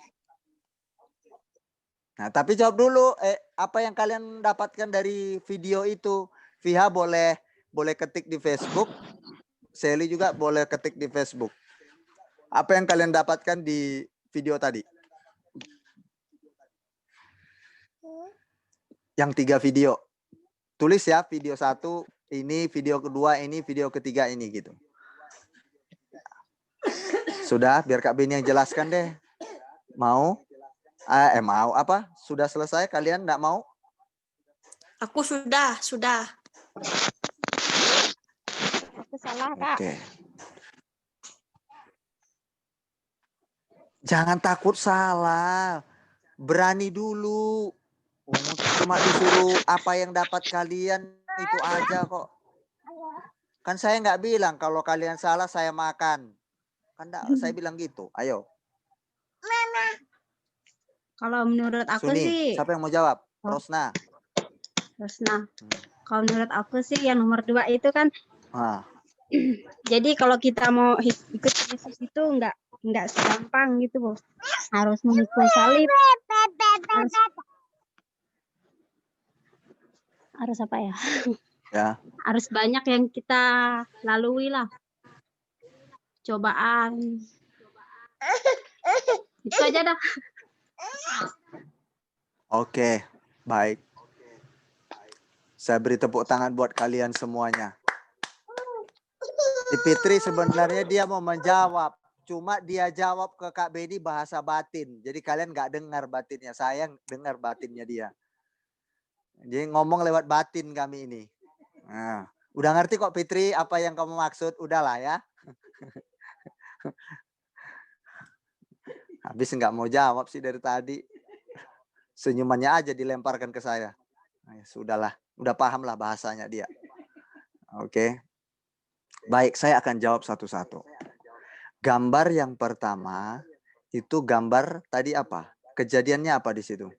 Nah, tapi jawab dulu, apa yang kalian dapatkan dari video itu? Viha boleh ketik di Facebook, Sally juga boleh ketik di Facebook. Apa yang kalian dapatkan di video tadi? Yang 3 video. Tulis ya, video 1 ini, video kedua ini, video ketiga ini gitu. Sudah, biar Kak Beni yang jelaskan deh. Mau? Mau apa? Sudah selesai? Kalian enggak mau? Aku sudah. Aku salah, Kak. Oke. Jangan takut salah. Berani dulu. Cuma disuruh apa yang dapat kalian itu aja kok. Kan saya nggak bilang kalau kalian salah saya makan. Kan saya bilang gitu. Ayo. Kalau menurut aku Suni, sih, siapa yang mau jawab? Rosna. Kalau menurut aku sih yang nomor 2 itu kan, Ah. jadi kalau kita mau ikut Yesus itu nggak segampang gitu, Bu. Harus memikul salib. Harus apa ya? Ya. Harus banyak yang kita lalui lah. Cobaan. Itu aja dah. Oke, baik. Saya beri tepuk tangan buat kalian semuanya. Di Fitri sebenarnya dia mau menjawab. Cuma dia jawab ke Kak Beni bahasa batin. Jadi kalian nggak dengar batinnya. Saya dengar batinnya dia. Jadi ngomong lewat batin kami ini. Nah, udah ngerti kok Fitri apa yang kamu maksud? Udahlah ya. Habis nggak mau jawab sih dari tadi. Senyumannya aja dilemparkan ke saya. Nah, ya sudahlah, udah paham lah bahasanya dia. Oke. Baik, saya akan jawab satu-satu. Gambar yang pertama itu gambar tadi apa? Kejadiannya apa di situ?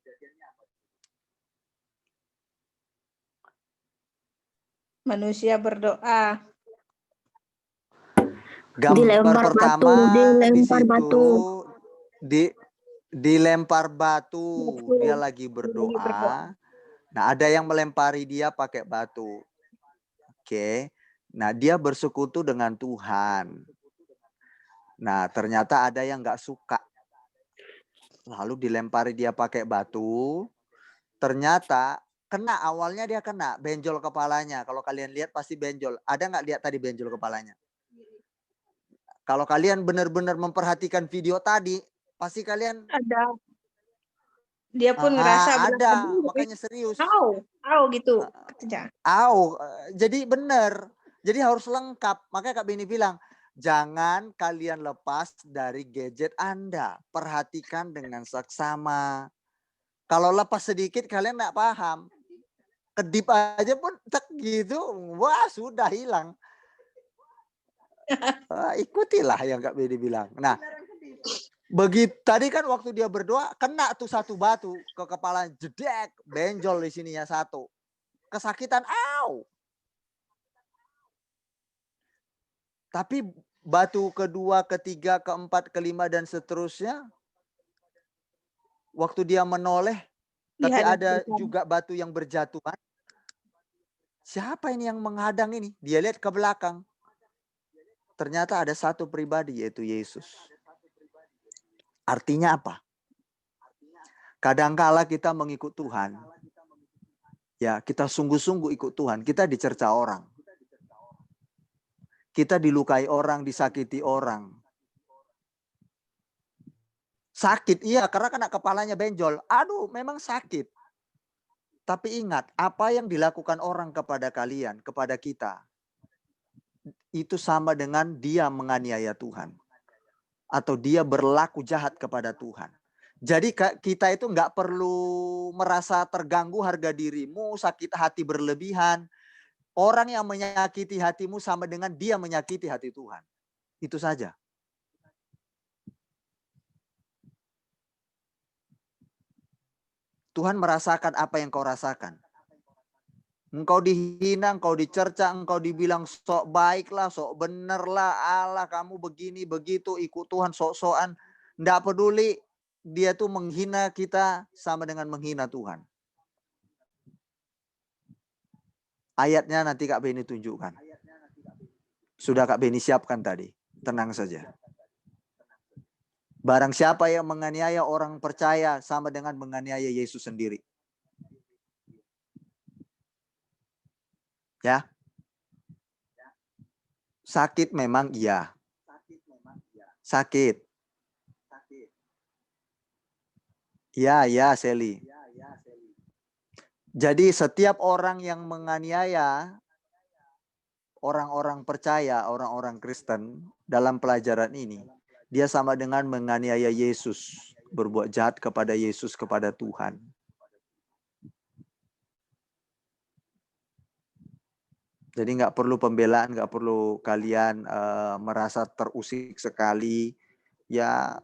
Manusia berdoa. Gambar Dilempar pertama batu, di dilempar situ batu. dilempar batu. Batu. Dia lagi berdoa. Nah, ada yang melempari dia pakai batu. Oke. Nah, dia bersekutu dengan Tuhan. Nah, ternyata ada yang nggak suka. Lalu dilempari dia pakai batu. Ternyata kena, awalnya dia kena, benjol kepalanya. Kalau kalian lihat pasti benjol. Ada nggak lihat tadi benjol kepalanya? Kalau kalian benar-benar memperhatikan video tadi, pasti kalian Ada. Dia pun ngerasa ada, makanya serius. Au gitu. Katanya. Jadi benar. Jadi harus lengkap. Makanya Kak Beni bilang, jangan kalian lepas dari gadget Anda. Perhatikan dengan seksama. Kalau lepas sedikit kalian nggak paham. Kedip aja pun tek gitu, wah sudah hilang. Ikutilah yang Kak Beni bilang. Nah, begitu tadi kan waktu dia berdoa kena tuh satu batu ke kepala, jedek, benjol di sininya satu. Kesakitan, Tapi batu kedua, ketiga, keempat, kelima dan seterusnya waktu dia menoleh tapi ada juga batu yang berjatuhan. Siapa ini yang menghadang ini? Dia lihat ke belakang. Ternyata ada satu pribadi yaitu Yesus. Artinya apa? Kadangkala kita mengikut Tuhan. Ya, kita sungguh-sungguh ikut Tuhan. Kita dicerca orang. Kita dilukai orang, disakiti orang. Sakit, iya, karena kena kepalanya benjol. Aduh, memang sakit. Tapi ingat, apa yang dilakukan orang kepada kalian, kepada kita, itu sama dengan dia menganiaya Tuhan. Atau dia berlaku jahat kepada Tuhan. Jadi kita itu nggak perlu merasa terganggu harga dirimu, sakit hati berlebihan. Orang yang menyakiti hatimu sama dengan dia menyakiti hati Tuhan. Itu saja. Tuhan merasakan apa yang kau rasakan. Engkau dihina, engkau dicerca, engkau dibilang sok baik lah, sok bener lah, Allah kamu begini, begitu, ikut Tuhan, sok-sokan. Nggak peduli, dia tuh menghina kita sama dengan menghina Tuhan. Ayatnya nanti Kak Beni tunjukkan. Sudah Kak Beni siapkan tadi, tenang saja. Barang siapa yang menganiaya orang percaya sama dengan menganiaya Yesus sendiri. Ya. Sakit memang iya. Sakit. Ya, Sally. Jadi setiap orang yang menganiaya orang-orang percaya, orang-orang Kristen dalam pelajaran ini, dia sama dengan menganiaya Yesus, berbuat jahat kepada Yesus, kepada Tuhan. Jadi nggak perlu pembelaan, nggak perlu kalian merasa terusik sekali. Ya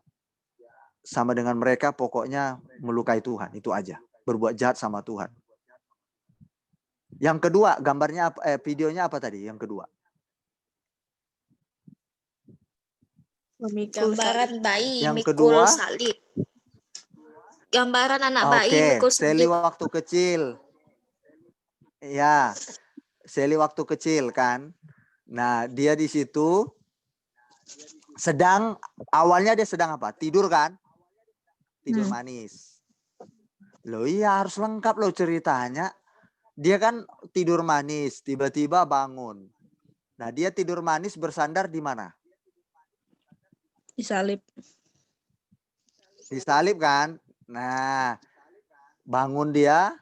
sama dengan mereka, pokoknya melukai Tuhan, itu aja. Berbuat jahat sama Tuhan. Yang kedua, gambarnya videonya apa tadi? Yang kedua. Gambaran bayi Yang mikul kedua? salib. Gambaran anak bayi mikul Sally salib. waktu kecil. Ya, Sally waktu kecil kan. Nah, dia di situ awalnya dia sedang apa? Tidur kan? Tidur manis. Loh iya, harus lengkap loh ceritanya. Dia kan tidur manis, tiba-tiba bangun. Nah, dia tidur manis bersandar di mana? Disalib. Disalib kan? Nah, bangun dia,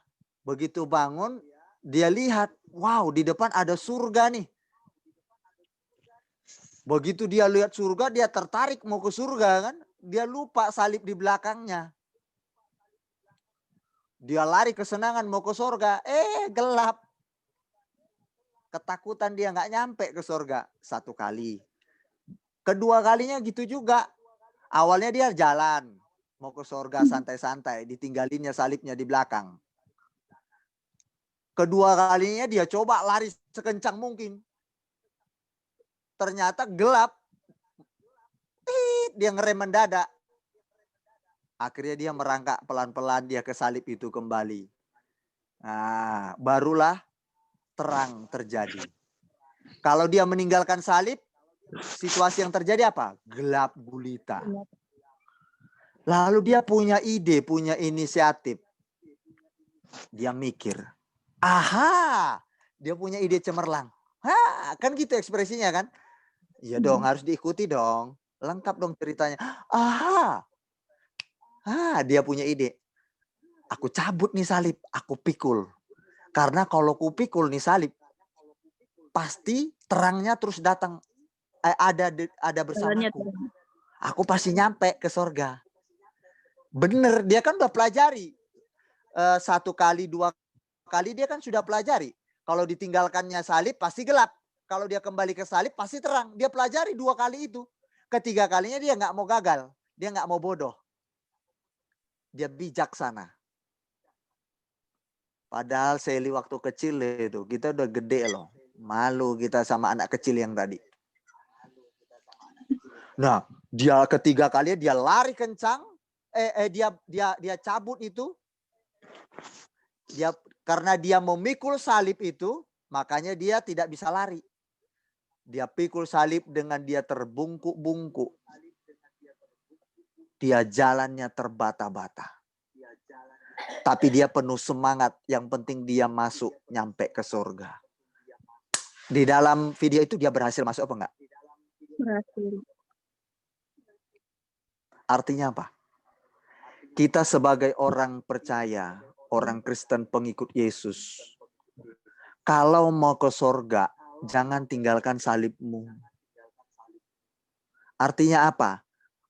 begitu bangun, dia lihat, wow, di depan ada surga nih. Begitu dia lihat surga, dia tertarik mau ke surga kan? dia lupa salib di belakangnya. Dia lari kesenangan mau ke surga, gelap. Ketakutan dia nggak nyampe ke surga 1 kali. Kedua kalinya gitu juga. Awalnya dia jalan mau ke surga santai-santai, ditinggalinnya salibnya di belakang. Kedua kalinya dia coba lari sekencang mungkin. Ternyata gelap. Dia ngerem mendadak. Akhirnya dia merangkak pelan-pelan dia ke salib itu kembali. Nah, barulah terang terjadi. Kalau dia meninggalkan salib, situasi yang terjadi apa? Gelap gulita. Lalu dia punya ide, punya inisiatif. Dia mikir, aha, dia punya ide cemerlang. Kan gitu ekspresinya kan? Iya dong, harus diikuti dong. Lengkap dong ceritanya. Aha, dia punya ide. Aku cabut nih salib, aku pikul. Karena kalau aku pikul nih salib, pasti terangnya terus datang. Ada bersamaku. Aku pasti nyampe ke surga. Bener, dia kan udah pelajari. 1 kali, 2 kali dia kan sudah pelajari. Kalau ditinggalkannya salib pasti gelap. Kalau dia kembali ke salib pasti terang. Dia pelajari 2 kali itu. Ketiga kalinya dia nggak mau gagal. Dia nggak mau bodoh. Dia bijaksana. Padahal Sally waktu kecil itu, kita udah gede loh. Malu kita sama anak kecil yang tadi. Nah, dia ketiga kali dia lari kencang. Dia cabut itu. Karena dia memikul salib itu, makanya dia tidak bisa lari. Dia pikul salib dengan dia terbungkuk-bungkuk. Dia jalannya terbata-bata. Tapi dia penuh semangat. Yang penting dia masuk nyampe ke surga. Di dalam video itu dia berhasil masuk apa enggak? Berhasil. Artinya apa? Kita sebagai orang percaya, orang Kristen pengikut Yesus, kalau mau ke surga, jangan tinggalkan salibmu. Artinya apa?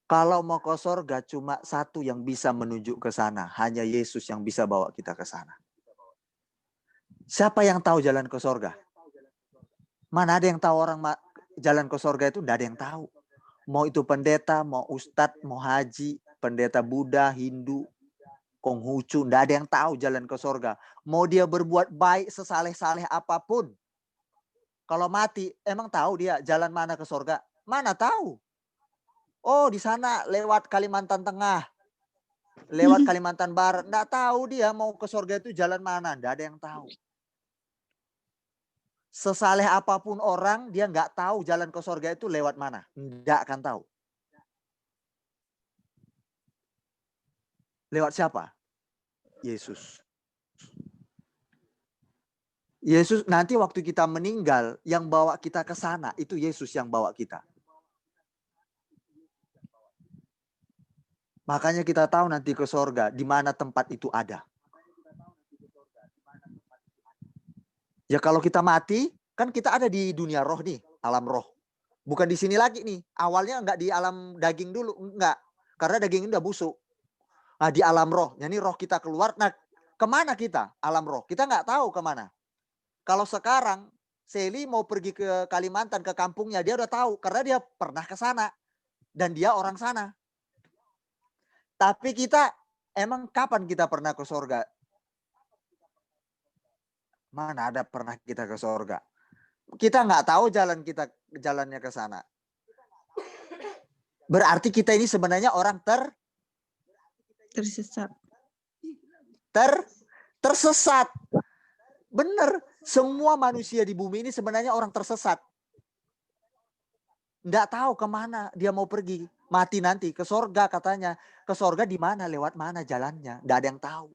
Kalau mau ke surga cuma satu yang bisa menuju ke sana. Hanya Yesus yang bisa bawa kita ke sana. Siapa yang tahu jalan ke surga? Mana ada yang tahu orang jalan ke surga itu? Tidak ada yang tahu. Mau itu pendeta, mau ustadz, mau haji, pendeta Buddha, Hindu, Konghucu. Tidak ada yang tahu jalan ke surga. Mau dia berbuat baik sesaleh-saleh apapun. Kalau mati, emang tahu dia jalan mana ke surga? Mana tahu. Oh, di sana lewat Kalimantan Tengah. Lewat Kalimantan Barat. Nggak tahu dia mau ke surga itu jalan mana. Nggak ada yang tahu. Sesaleh apapun orang, dia nggak tahu jalan ke surga itu lewat mana. Nggak akan tahu. Lewat siapa? Yesus. Yesus nanti waktu kita meninggal, yang bawa kita ke sana, itu Yesus yang bawa kita. Makanya kita tahu nanti ke surga, di mana tempat itu ada. Ya kalau kita mati, kan kita ada di dunia roh nih, alam roh. Bukan di sini lagi nih, awalnya enggak di alam daging dulu, enggak. Karena daging ini udah busuk. Nah di alam roh, jadi roh kita keluar, nah kemana kita alam roh? Kita nggak tahu kemana. Kalau sekarang, Sally mau pergi ke Kalimantan, ke kampungnya, dia udah tahu. Karena dia pernah ke sana. Dan dia orang sana. Tapi kita, emang kapan kita pernah ke surga? Mana ada pernah kita ke surga? Kita nggak tahu jalannya ke sana. Berarti kita ini sebenarnya orang Tersesat. tersesat. Bener, semua manusia di bumi ini sebenarnya orang tersesat. Nggak tahu kemana dia mau pergi. Mati nanti ke surga katanya. Ke surga di mana, lewat mana jalannya. Nggak ada yang tahu.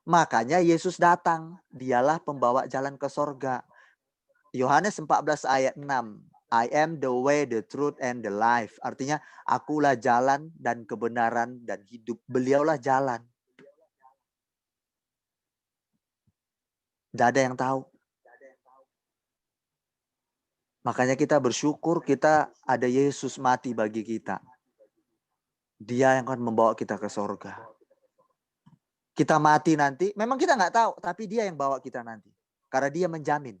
Makanya Yesus datang. Dialah pembawa jalan ke surga. Yohanes 14 ayat 6. I am the way, the truth, and the life. Artinya, akulah jalan dan kebenaran dan hidup. Beliaulah jalan. Nggak ada yang tahu. Makanya kita bersyukur kita ada Yesus mati bagi kita. Dia yang akan membawa kita ke sorga. Kita mati nanti, memang kita nggak tahu, tapi dia yang bawa kita nanti. Karena dia menjamin.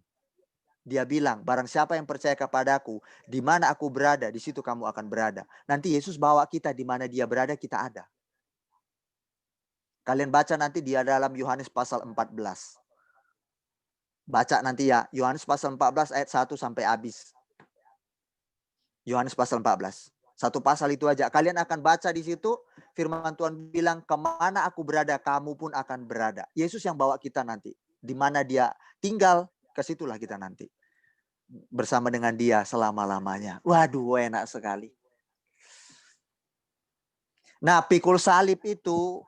Dia bilang, barang siapa yang percaya kepadaku, di mana aku berada, di situ kamu akan berada. Nanti Yesus bawa kita di mana dia berada, kita ada. Kalian baca nanti dia dalam Yohanes pasal 14. Baca nanti ya, Yohanes pasal 14 ayat 1 sampai habis. Yohanes pasal 14. Satu pasal itu aja. Kalian akan baca di situ, firman Tuhan bilang, kemana aku berada, kamu pun akan berada. Yesus yang bawa kita nanti. Di mana dia tinggal, ke situlah kita nanti. Bersama dengan dia selama-lamanya. Waduh, enak sekali. Nah, pikul salib itu,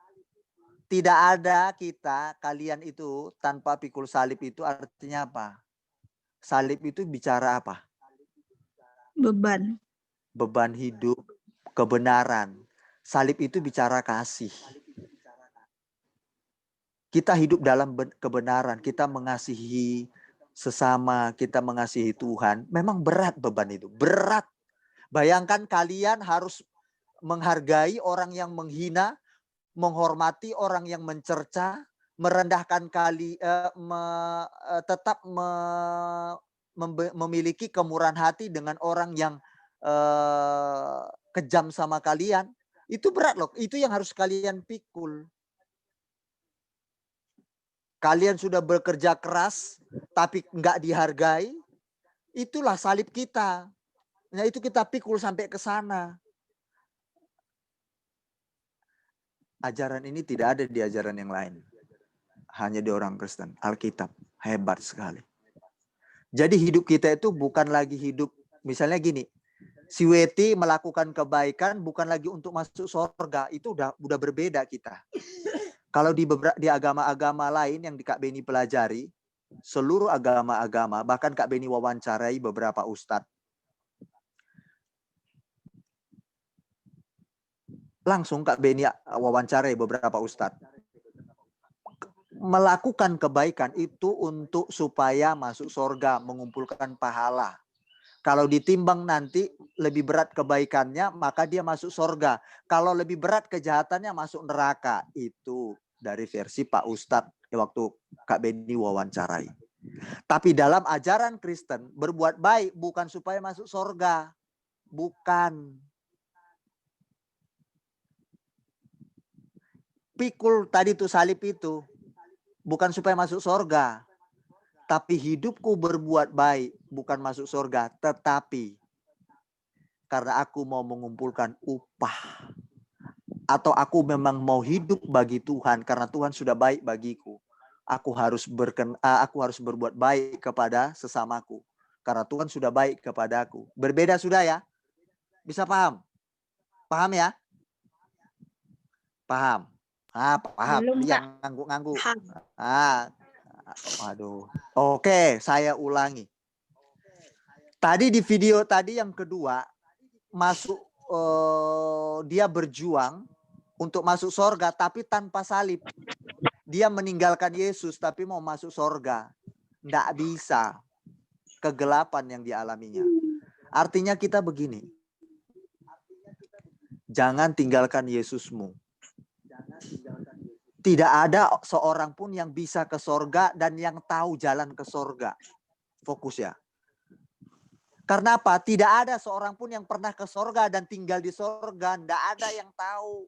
tidak ada kita, kalian itu, tanpa pikul salib itu artinya apa? Salib itu bicara apa? Beban. Beban hidup, kebenaran. Salib itu bicara kasih. Kita hidup dalam kebenaran, kita mengasihi sesama, kita mengasihi Tuhan. Memang berat beban itu, berat. Bayangkan kalian harus menghargai orang yang menghina, menghormati orang yang mencerca, merendahkan tetap memiliki kemurahan hati dengan orang yang kejam sama kalian. Itu berat loh, itu yang harus kalian pikul. Kalian sudah bekerja keras, tapi nggak dihargai. Itulah salib kita. Nah itu kita pikul sampai ke sana. Ajaran ini tidak ada di ajaran yang lain. Hanya di orang Kristen. Alkitab. Hebat sekali. Jadi hidup kita itu bukan lagi hidup. Misalnya gini. Si Weti melakukan kebaikan bukan lagi untuk masuk surga. Itu udah berbeda kita. Kalau di agama-agama lain yang Kak Beni pelajari. Seluruh agama-agama. Bahkan Kak Beni wawancarai beberapa ustadz. Langsung Kak Beni wawancarai beberapa ustadz. Melakukan kebaikan itu untuk supaya masuk surga, mengumpulkan pahala. Kalau ditimbang nanti lebih berat kebaikannya, maka dia masuk surga. Kalau lebih berat kejahatannya masuk neraka. Itu dari versi Pak Ustadz waktu Kak Beni wawancarai. Tapi dalam ajaran Kristen, berbuat baik bukan supaya masuk surga. Bukan. Pikul tadi tuh salib itu. Bukan supaya masuk surga. Tapi hidupku berbuat baik. Bukan masuk surga. Tetapi karena aku mau mengumpulkan upah. Atau aku memang mau hidup bagi Tuhan. Karena Tuhan sudah baik bagiku. Aku harus berbuat baik kepada sesamaku. Karena Tuhan sudah baik kepadaku. Berbeda sudah ya? Bisa paham? Paham ya? Paham? Paham. Belum, Yang ngangguk-ngangguk. Paham. Waduh. Oke, saya ulangi. Tadi di video tadi yang kedua, dia berjuang untuk masuk surga tapi tanpa salib. Dia meninggalkan Yesus tapi mau masuk surga. Nggak bisa. Kegelapan yang dialaminya. Artinya kita begini. Jangan tinggalkan Yesusmu. Tidak ada seorang pun yang bisa ke sorga dan yang tahu jalan ke sorga. Fokus ya. Karena apa? Tidak ada seorang pun yang pernah ke sorga dan tinggal di sorga. Tidak ada yang tahu.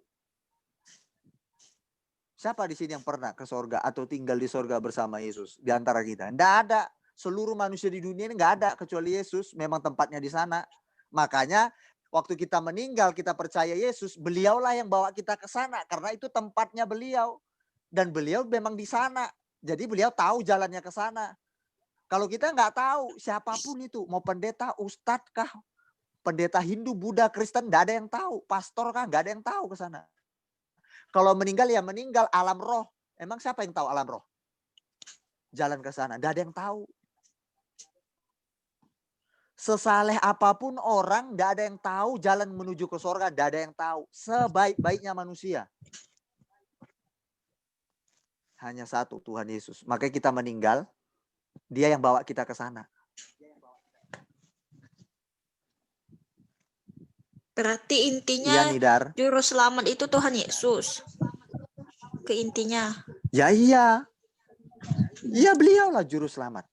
Siapa di sini yang pernah ke sorga atau tinggal di sorga bersama Yesus? Di antara kita. Tidak ada. Seluruh manusia di dunia ini nggak ada kecuali Yesus. Memang tempatnya di sana. Makanya waktu kita meninggal, kita percaya Yesus, beliaulah yang bawa kita ke sana. Karena itu tempatnya beliau. Dan beliau memang di sana. Jadi beliau tahu jalannya ke sana. Kalau kita nggak tahu, siapapun itu. Mau pendeta, ustadz kah? Pendeta Hindu, Buddha, Kristen, nggak ada yang tahu. Pastor kah? Nggak ada yang tahu ke sana. Kalau meninggal ya meninggal, alam roh. Emang siapa yang tahu alam roh? Jalan ke sana. Nggak ada yang tahu. Sesaleh apapun orang, nggak ada yang tahu jalan menuju ke surga. Nggak ada yang tahu. Sebaik-baiknya manusia. Hanya satu, Tuhan Yesus. Makanya kita meninggal, dia yang bawa kita ke sana. Berarti Iya intinya Nidar. juru selamat itu Tuhan Yesus. Ke intinya. Ya iya. Iya beliaulah juru selamat.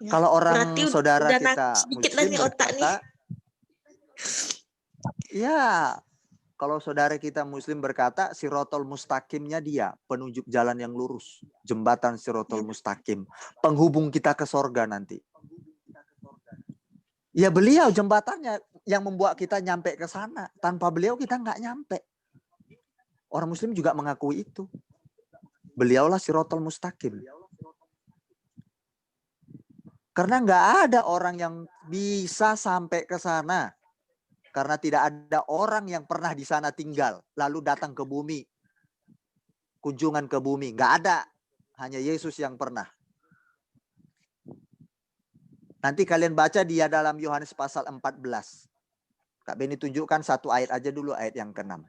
Ya. Kalau Berarti orang saudara udah kita sedikit lah Muslim nih otak nih. berkata, ya kalau saudara kita Muslim berkata, Sirotol Mustaqimnya dia, penunjuk jalan yang lurus, jembatan Sirotol Mustaqim, penghubung kita ke sorga nanti. Ya beliau jembatannya yang membuat kita nyampe ke sana. Tanpa beliau kita nggak nyampe. Orang Muslim juga mengakui itu. Beliaulah Sirotol Mustaqim. Karena nggak ada orang yang bisa sampai ke sana. Karena tidak ada orang yang pernah di sana tinggal. Lalu datang ke bumi. Kunjungan ke bumi. Nggak ada. Hanya Yesus yang pernah. Nanti kalian baca dia dalam Yohanes pasal 14. Kak Beni tunjukkan satu ayat aja dulu, ayat yang ke-6.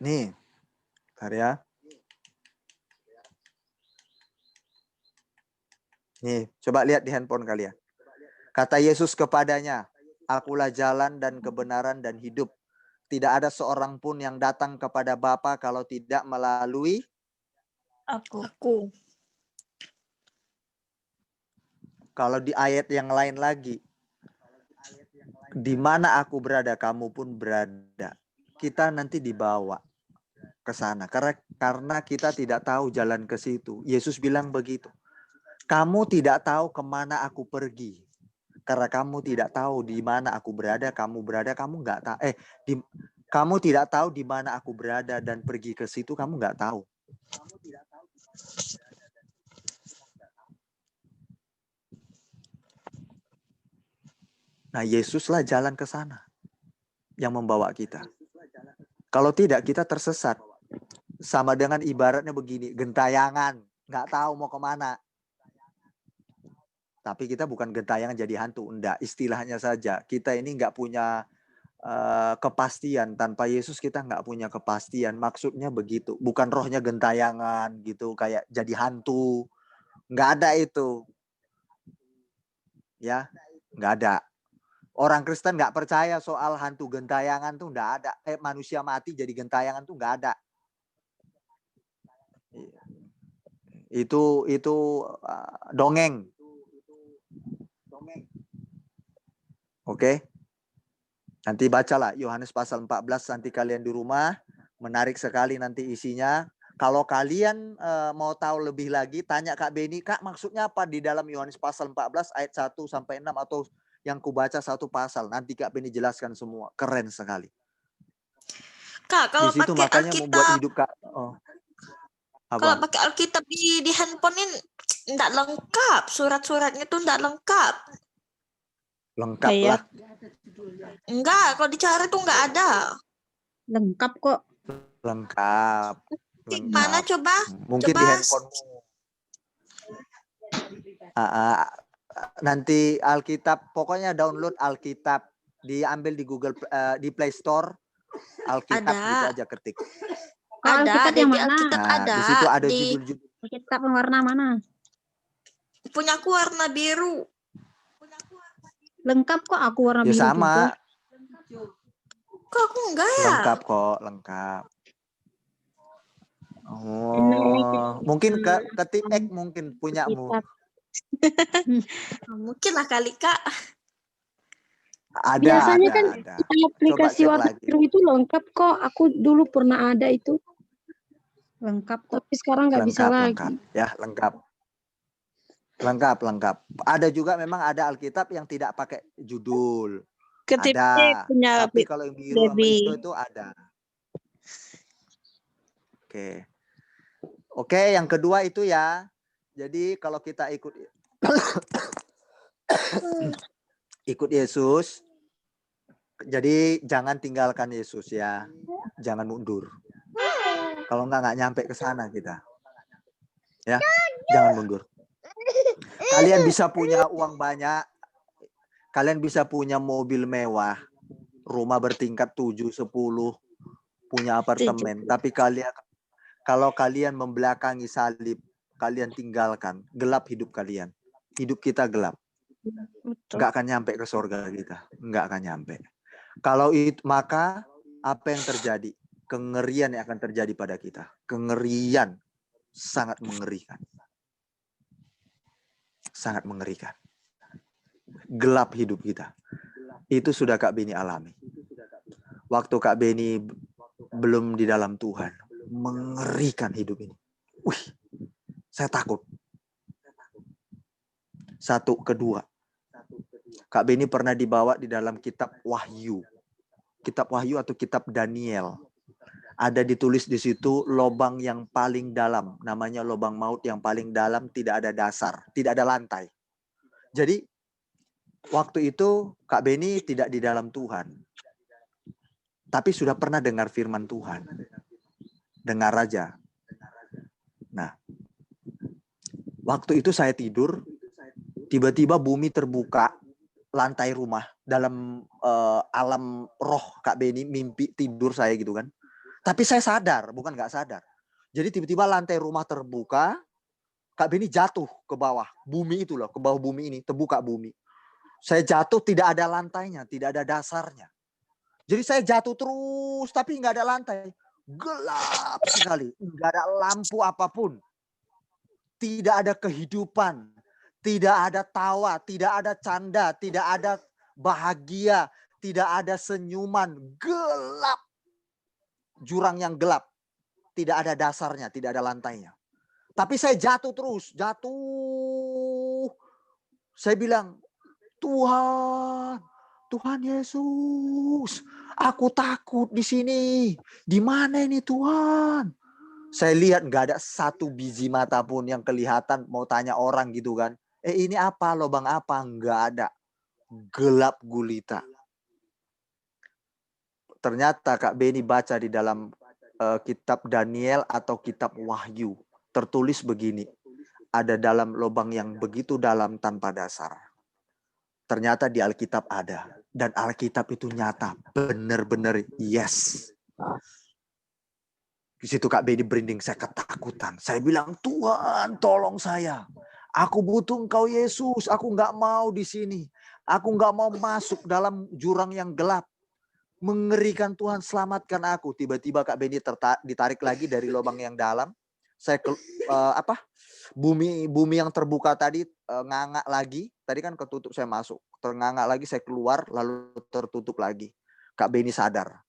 Nih, karya. Nih, coba lihat di handphone kalian. Kata Yesus kepadanya, Akulah jalan dan kebenaran dan hidup. Tidak ada seorang pun yang datang kepada Bapa kalau tidak melalui Aku. Kalau di ayat yang lain lagi, di mana aku berada, kamu pun berada. Kita nanti dibawa ke sana. Karena kita tidak tahu jalan ke situ. Yesus bilang begitu. Kamu tidak tahu kemana aku pergi. Karena kamu tidak tahu di mana aku berada, kamu nggak tahu. Kamu tidak tahu di mana aku berada dan pergi ke situ, kamu nggak tahu. Nah, Yesuslah jalan ke sana yang membawa kita. Kalau tidak, kita tersesat. Sama dengan ibaratnya begini, gentayangan, nggak tahu mau kemana. Tapi kita bukan gentayangan jadi hantu, enggak. Istilahnya saja, kita ini nggak punya kepastian. Tanpa Yesus kita nggak punya kepastian. Maksudnya begitu, bukan rohnya gentayangan gitu, kayak jadi hantu. Nggak ada itu. Ya, nggak ada. Orang Kristen nggak percaya soal hantu gentayangan tuh nggak ada. Manusia mati jadi gentayangan tuh nggak ada. Itu dongeng. Oke. Nanti bacalah Yohanes pasal 14 nanti kalian di rumah. Menarik sekali nanti isinya. Kalau kalian mau tahu lebih lagi, tanya Kak Beni, Kak maksudnya apa di dalam Yohanes pasal 14 ayat 1 sampai 6 atau yang kubaca satu pasal. Nanti Kak Beni jelaskan semua. Keren sekali. Kak, kalau di situ pakai makanya Alkitab, membuat hidup Kak. kalau pakai Alkitab di handphone ini enggak lengkap. Surat-suratnya tuh enggak lengkap. Lengkap lah. Enggak, kalau dicari tuh enggak ada. Lengkap kok. Lengkap. Mana coba? Mungkin coba. di handphonemu. Nanti Alkitab, pokoknya download Alkitab, diambil di Google, di Play Store, Alkitab Ada. gitu aja ketik. Ada, Alkitab yang mana? Alkitab ada. Di situ ada judul-judul. Alkitab warna mana? Punyaku warna biru. Lengkap kok, aku warna Ya biru sama. juga. Kok aku enggak ya? Lengkap kok, lengkap. Oh, mungkin ketik X mungkin punyamu. Mungkin lah kali Kak. Ada. Biasanya kan ada. aplikasi Coba cek warna lagi. biru itu lengkap kok. Aku dulu pernah ada itu. Lengkap, tapi sekarang nggak bisa Lengkap. lagi. Ya, lengkap. Ada juga memang ada Alkitab yang tidak pakai judul. Ada. punya Tapi kalau yang biru sama hijau itu ada. Oke, yang kedua itu ya. Jadi kalau kita ikut Yesus, jadi jangan tinggalkan Yesus ya. Jangan mundur. Kalau nggak nyampe ke sana kita. Ya, jangan mundur. Kalian bisa punya uang banyak. Kalian bisa punya mobil mewah. rumah bertingkat 7, 10, punya apartemen. 7. Tapi kalau kalian membelakangi salib, kalian tinggalkan, gelap hidup kalian. Hidup kita gelap. Betul. Nggak akan nyampe ke surga kita. Nggak akan nyampe. Kalau itu, maka apa yang terjadi? Kengerian yang akan terjadi pada kita. Kengerian. Sangat mengerikan. Sangat mengerikan. Gelap hidup kita. Itu sudah Kak Beni alami. Waktu Kak Beni belum di dalam Tuhan. Mengerikan hidup ini. Wih, saya takut. Satu, kedua. Kak Beni pernah dibawa di dalam kitab Wahyu. Kitab Wahyu atau kitab Daniel. Ada ditulis di situ lobang yang paling dalam. Namanya lobang maut yang paling dalam, tidak ada dasar, tidak ada lantai. Jadi waktu itu Kak Beni tidak di dalam Tuhan. Tapi sudah pernah dengar firman Tuhan. Dengar aja. Nah, waktu itu saya tidur, tiba-tiba bumi terbuka, lantai rumah, dalam alam roh Kak Beni, mimpi tidur saya gitu kan. Tapi saya sadar, bukan nggak sadar. Jadi tiba-tiba lantai rumah terbuka, Kak Beni jatuh ke bawah. Bumi itu loh, ke bawah bumi ini, terbuka bumi. Saya jatuh tidak ada lantainya, tidak ada dasarnya. Jadi saya jatuh terus, tapi nggak ada lantai. Gelap sekali, nggak ada lampu apapun. Tidak ada kehidupan, tidak ada tawa, tidak ada canda, tidak ada bahagia, tidak ada senyuman. Gelap. Jurang yang gelap. Tidak ada dasarnya, tidak ada lantainya. Tapi saya jatuh terus, jatuh. Saya bilang, Tuhan, Tuhan Yesus, aku takut di sini. Di mana ini Tuhan? Saya lihat nggak ada satu biji mata pun yang kelihatan, mau tanya orang gitu kan. Ini apa, lubang apa? Nggak ada. Gelap gulita. Ternyata Kak Beni baca di dalam kitab Daniel atau kitab Wahyu. Tertulis begini. Ada dalam lubang yang begitu dalam tanpa dasar. Ternyata di Alkitab ada. Dan Alkitab itu nyata. Benar-benar yes. Di situ Kak Beni berinding, saya ketakutan. Saya bilang, Tuhan tolong saya. Aku butuh Engkau Yesus. Aku nggak mau di sini. Aku nggak mau masuk dalam jurang yang gelap. Mengerikan, Tuhan selamatkan aku. Tiba-tiba Kak Beni ditarik lagi dari lubang yang dalam. Saya bumi yang terbuka tadi nganga lagi. Tadi kan ketutup, saya masuk. Ternganga lagi, saya keluar, lalu tertutup lagi. Kak Beni sadar.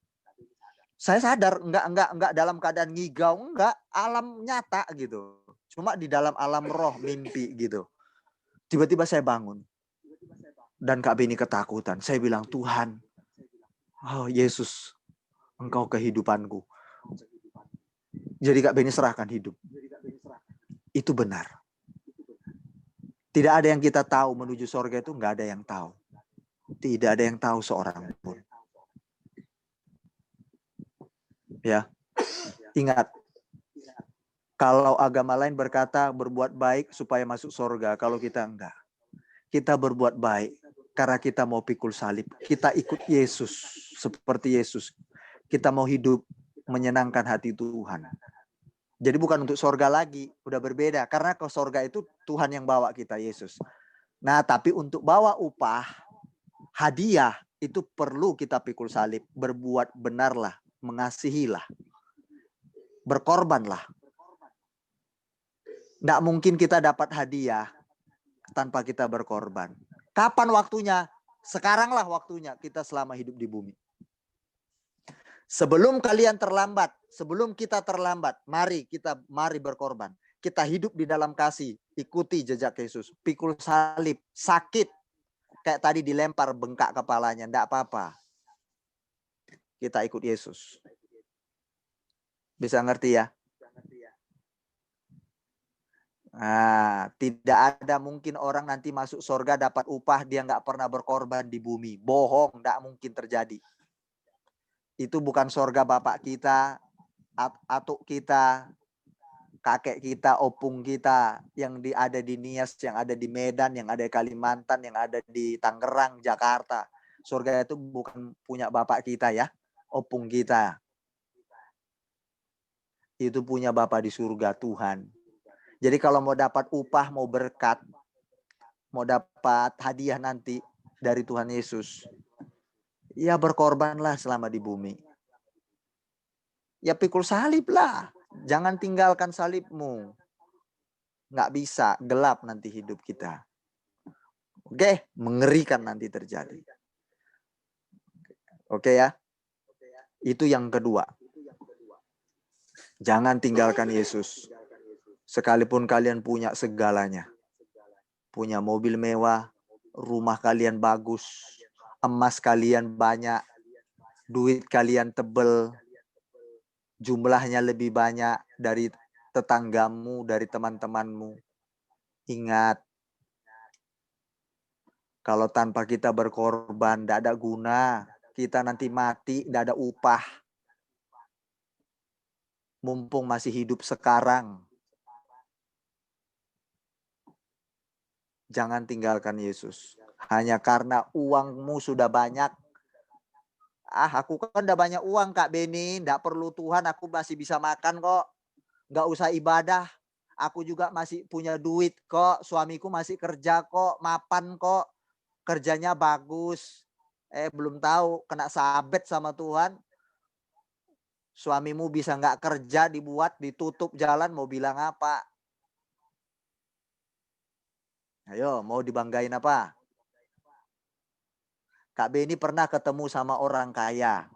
Saya sadar, enggak dalam keadaan ngigau, enggak, alam nyata gitu. Cuma di dalam alam roh, mimpi gitu. Tiba-tiba saya bangun. Dan Kak Beni ketakutan. Saya bilang, Tuhan, oh Yesus, Engkau kehidupanku. Jadi Kak Beni serahkan hidup. Itu benar. Tidak ada yang kita tahu menuju surga itu, enggak ada yang tahu. Tidak ada yang tahu seorang pun. Ya, ingat, kalau agama lain berkata berbuat baik supaya masuk surga, kalau kita enggak. Kita berbuat baik karena kita mau pikul salib. Kita ikut Yesus seperti Yesus. Kita mau hidup menyenangkan hati Tuhan. Jadi bukan untuk surga lagi, udah berbeda. Karena ke surga itu Tuhan yang bawa kita, Yesus. Nah, tapi untuk bawa upah, hadiah, itu perlu kita pikul salib. Berbuat benarlah. Mengasihilah, berkorbanlah. Nggak mungkin kita dapat hadiah tanpa kita berkorban. Kapan waktunya? Sekaranglah waktunya kita selama hidup di bumi. Sebelum kalian terlambat, sebelum kita terlambat, mari berkorban. Kita hidup di dalam kasih, ikuti jejak Yesus. Pikul salib, sakit. Kayak tadi dilempar bengkak kepalanya, nggak apa-apa. Kita ikut Yesus. Bisa ngerti ya? Nah, tidak ada mungkin orang nanti masuk surga dapat upah dia nggak pernah berkorban di bumi. Bohong, nggak mungkin terjadi. Itu bukan surga bapak kita, atuk kita, kakek kita, opung kita yang ada di Nias, yang ada di Medan, yang ada di Kalimantan, yang ada di Tangerang, Jakarta. Surga itu bukan punya bapak kita ya, opung kita. Itu punya Bapa di surga, Tuhan. Jadi kalau mau dapat upah, mau berkat, mau dapat hadiah nanti dari Tuhan Yesus, ya berkorbanlah selama di bumi. Ya pikul salib lah. Jangan tinggalkan salibmu. Nggak bisa, gelap nanti hidup kita. Oke, mengerikan nanti terjadi. Oke ya. Itu yang kedua. Jangan tinggalkan Yesus. Sekalipun kalian punya segalanya. Punya mobil mewah, rumah kalian bagus, emas kalian banyak, duit kalian tebel, jumlahnya lebih banyak dari tetanggamu, dari teman-temanmu. Ingat, kalau tanpa kita berkorban, tidak ada guna. Kita nanti mati, tidak ada upah. Mumpung masih hidup sekarang. Jangan tinggalkan Yesus. Hanya karena uangmu sudah banyak. Aku kan udah banyak uang Kak Beni. Tidak perlu Tuhan, aku masih bisa makan kok. Nggak usah ibadah. Aku juga masih punya duit kok. Suamiku masih kerja kok. Mapan kok. Kerjanya bagus. Belum tahu kena sabet sama Tuhan. Suamimu bisa nggak kerja, dibuat, ditutup jalan, mau bilang apa? Ayo, mau dibanggain apa? Kak Beni pernah ketemu sama orang kaya.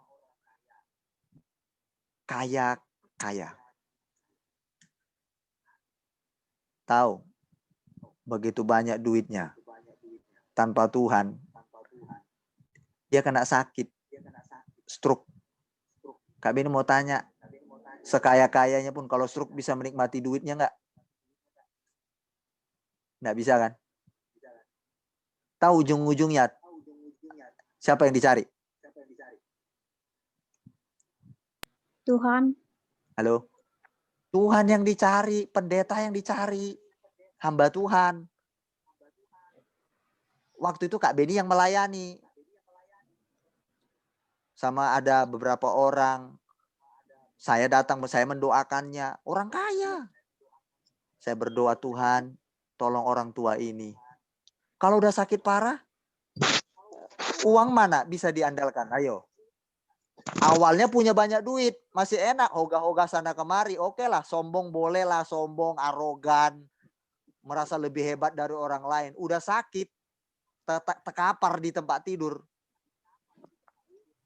Kaya. Tahu, begitu banyak duitnya. Tanpa Tuhan, dia kena sakit. Stroke. Kak Beni mau tanya, sekaya-kayanya pun kalau stroke bisa menikmati duitnya nggak? Nggak bisa kan? Tahu ujung-ujungnya siapa yang dicari? Tuhan. Halo? Tuhan yang dicari, pendeta yang dicari, hamba Tuhan. Waktu itu Kak Beni yang melayani. Sama ada beberapa orang. Saya datang, saya mendoakannya. Orang kaya. Saya berdoa, Tuhan, tolong orang tua ini. Kalau udah sakit parah, uang mana bisa diandalkan? Ayo. Awalnya punya banyak duit, masih enak, hoga-hoga sana kemari. Oke lah, sombong boleh lah, sombong, arogan, merasa lebih hebat dari orang lain. Udah sakit, terkapar di tempat tidur.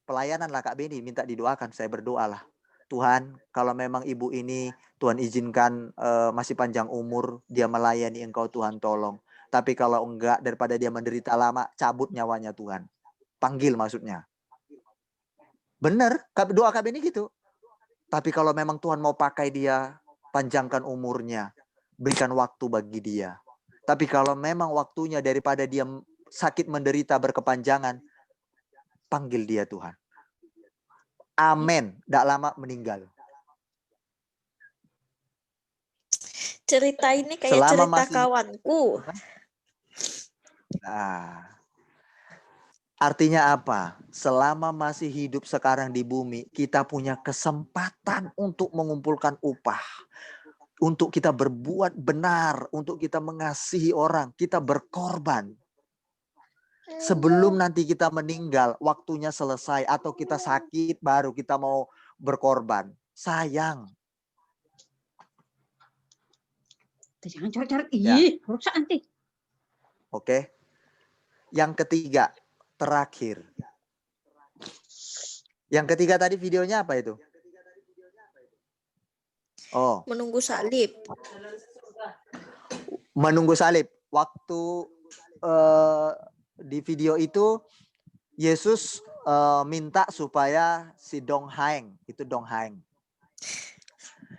Pelayanan lah Kak Beni, minta didoakan, saya berdoa lah. Tuhan, kalau memang ibu ini Tuhan izinkan masih panjang umur, dia melayani Engkau Tuhan tolong. Tapi kalau enggak, daripada dia menderita lama, cabut nyawanya Tuhan. Panggil maksudnya. Bener, doa Kak Beni gitu. Tapi kalau memang Tuhan mau pakai dia, panjangkan umurnya, berikan waktu bagi dia. Tapi kalau memang waktunya daripada dia sakit menderita berkepanjangan, panggil dia Tuhan. Amin. Tidak lama meninggal. Cerita ini kayak Selama cerita masih... kawanku. Nah, artinya apa? Selama masih hidup sekarang di bumi, kita punya kesempatan untuk mengumpulkan upah. Untuk kita berbuat benar, untuk kita mengasihi orang, kita berkorban. Sebelum nanti kita meninggal, waktunya selesai, atau kita sakit, baru kita mau berkorban. Sayang. Jangan cari-cari. Ya. Rusak nanti. Oke. Yang ketiga, terakhir. Yang ketiga tadi videonya apa itu? Oh. Menunggu salib. Menunggu salib. Waktu di video itu Yesus minta supaya si Dong Haeng, itu Dong Haeng.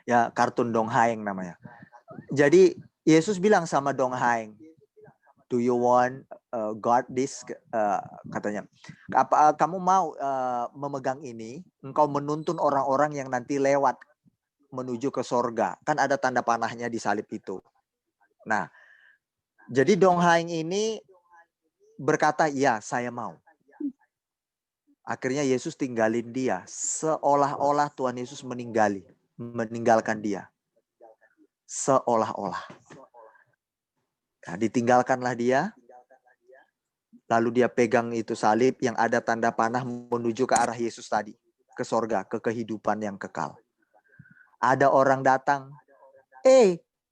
Ya, kartun Dong Haeng namanya. Jadi Yesus bilang sama Dong Haeng, "Do you want guard this?" Katanya. Apa kamu mau memegang ini? Engkau menuntun orang-orang yang nanti lewat menuju ke sorga. Kan ada tanda panahnya di salib itu. Nah, jadi Dong Haeng ini berkata, "Ya, saya mau." Akhirnya Yesus tinggalin dia. Seolah-olah Tuhan Yesus meninggalkan dia. Seolah-olah. Nah, ditinggalkanlah dia. Lalu dia pegang itu salib yang ada tanda panah menuju ke arah Yesus tadi. Ke sorga, ke kehidupan yang kekal. Ada orang datang.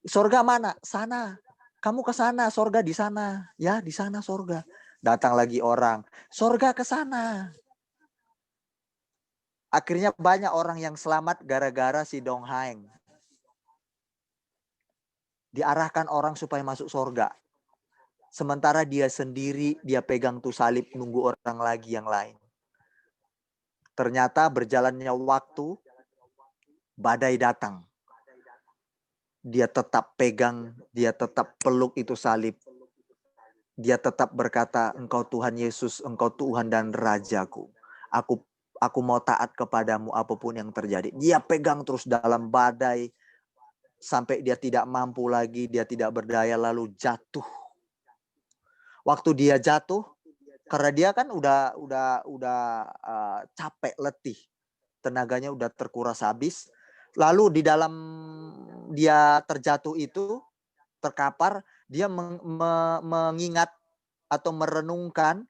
Sorga mana? Sana. Kamu ke sana, sorga di sana. Ya, di sana sorga. Datang lagi orang. Sorga ke sana. Akhirnya banyak orang yang selamat gara-gara si Dong Haeng. Diarahkan orang supaya masuk sorga. Sementara dia sendiri, dia pegang tuh salib nunggu orang lagi yang lain. Ternyata berjalannya waktu, badai datang. Dia tetap pegang, dia tetap peluk itu salib. Dia tetap berkata, Engkau Tuhan Yesus, Engkau Tuhan dan Rajaku. Aku mau taat kepadamu apapun yang terjadi. Dia pegang terus dalam badai. Sampai dia tidak mampu lagi, dia tidak berdaya lalu jatuh. Waktu dia jatuh, karena dia kan udah capek, letih. Tenaganya udah terkuras habis. Lalu di dalam dia terjatuh itu, terkapar, dia mengingat atau merenungkan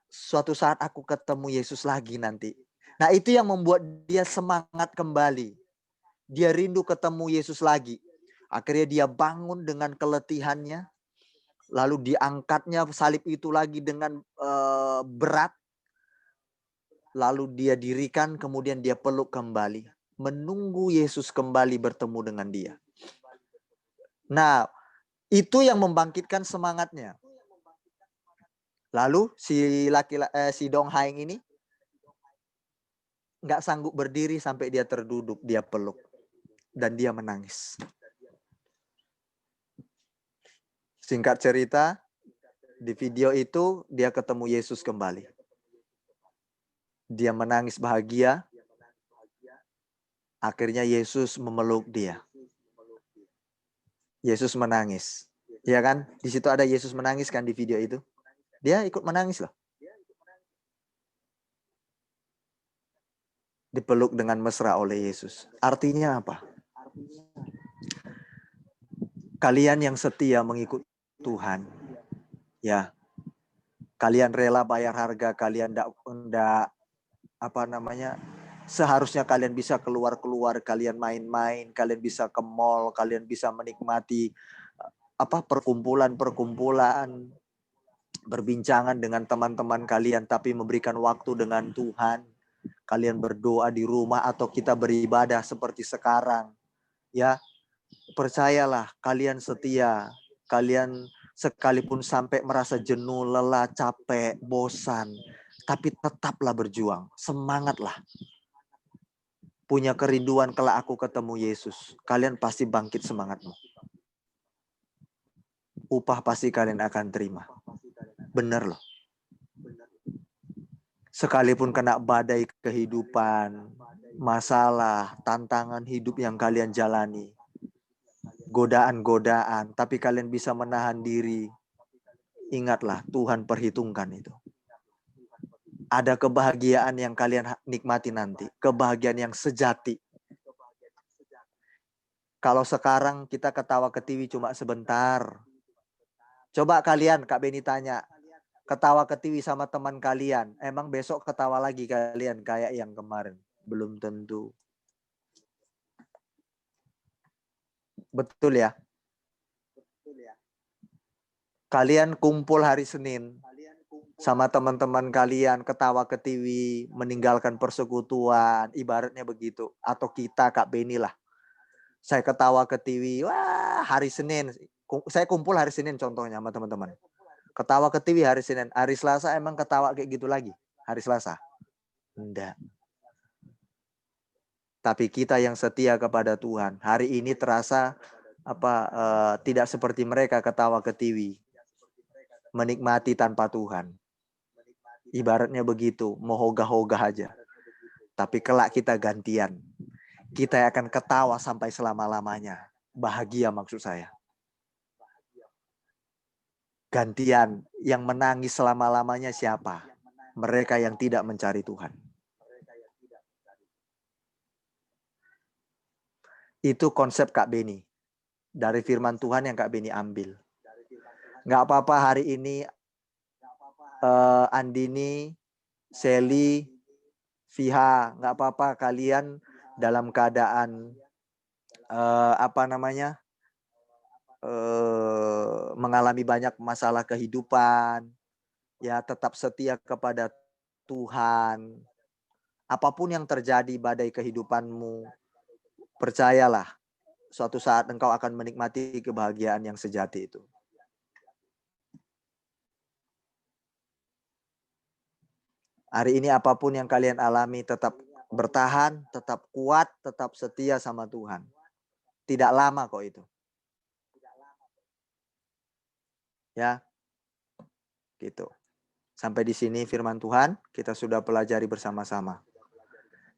suatu saat aku ketemu Yesus lagi nanti. Nah, itu yang membuat dia semangat kembali. Dia rindu ketemu Yesus lagi. Akhirnya dia bangun dengan keletihannya. Lalu diangkatnya salib itu lagi dengan berat. Lalu dia dirikan, kemudian dia peluk kembali. Menunggu Yesus kembali bertemu dengan dia. Nah, itu yang membangkitkan semangatnya. Lalu si Dong Haeng ini nggak sanggup berdiri sampai dia terduduk, dia peluk. Dan dia menangis. Singkat cerita, di video itu dia ketemu Yesus kembali. Dia menangis bahagia. Akhirnya Yesus memeluk dia. Yesus menangis. Ya kan? Di situ ada Yesus menangis kan di video itu. Dia ikut menangis loh. Dipeluk dengan mesra oleh Yesus. Artinya apa? Kalian yang setia mengikut Tuhan, ya, kalian rela bayar harga, kalian enggak seharusnya kalian bisa keluar, kalian main-main, kalian bisa ke mall, kalian bisa menikmati perkumpulan, berbincangan dengan teman-teman kalian, tapi memberikan waktu dengan Tuhan. Kalian berdoa di rumah atau kita beribadah seperti sekarang, ya. Percayalah, kalian setia, kalian sekalipun sampai merasa jenuh, lelah, capek, bosan, tapi tetaplah berjuang, semangatlah. Punya kerinduan kelak aku ketemu Yesus, kalian pasti bangkit semangatmu. Upah pasti kalian akan terima. Bener loh. Sekalipun kena badai kehidupan, masalah, tantangan hidup yang kalian jalani, godaan-godaan, tapi kalian bisa menahan diri. Ingatlah, Tuhan perhitungkan itu. Ada kebahagiaan yang kalian nikmati nanti. Kebahagiaan yang sejati. Kalau sekarang kita ketawa ketiwi cuma sebentar. Coba kalian, Kak Beni tanya. Ketawa ketiwi sama teman kalian. Emang besok ketawa lagi kalian kayak yang kemarin? Belum tentu. Betul ya? Kalian kumpul hari Senin sama teman-teman kalian, ketawa ketiwi, meninggalkan persekutuan, ibaratnya begitu. Atau kita, Kak Beni lah. Saya ketawa ketiwi, wah hari Senin. Saya kumpul hari Senin contohnya sama teman-teman. Ketawa ketiwi hari Senin. Hari Selasa emang ketawa kayak gitu lagi? Hari Selasa? Enggak. Tapi kita yang setia kepada Tuhan, hari ini terasa tidak seperti mereka ketawa ketiwi, menikmati tanpa Tuhan. Ibaratnya begitu, mau hogah-hogah aja. Tapi kelak kita gantian. Kita akan ketawa sampai selama-lamanya. Bahagia maksud saya. Gantian, yang menangis selama-lamanya siapa? mereka yang tidak mencari Tuhan. Itu konsep Kak Beni. Dari firman Tuhan yang Kak Beni ambil. Nggak apa-apa hari ini Andini, Sally, Fiha, nggak apa-apa kalian dalam keadaan mengalami banyak masalah kehidupan, ya tetap setia kepada Tuhan. Apapun yang terjadi badai kehidupanmu, percayalah suatu saat engkau akan menikmati kebahagiaan yang sejati itu. Hari ini apapun yang kalian alami, tetap bertahan, tetap kuat, tetap setia sama Tuhan. Tidak lama kok itu. Ya, gitu. Sampai di sini firman Tuhan, kita sudah pelajari bersama-sama.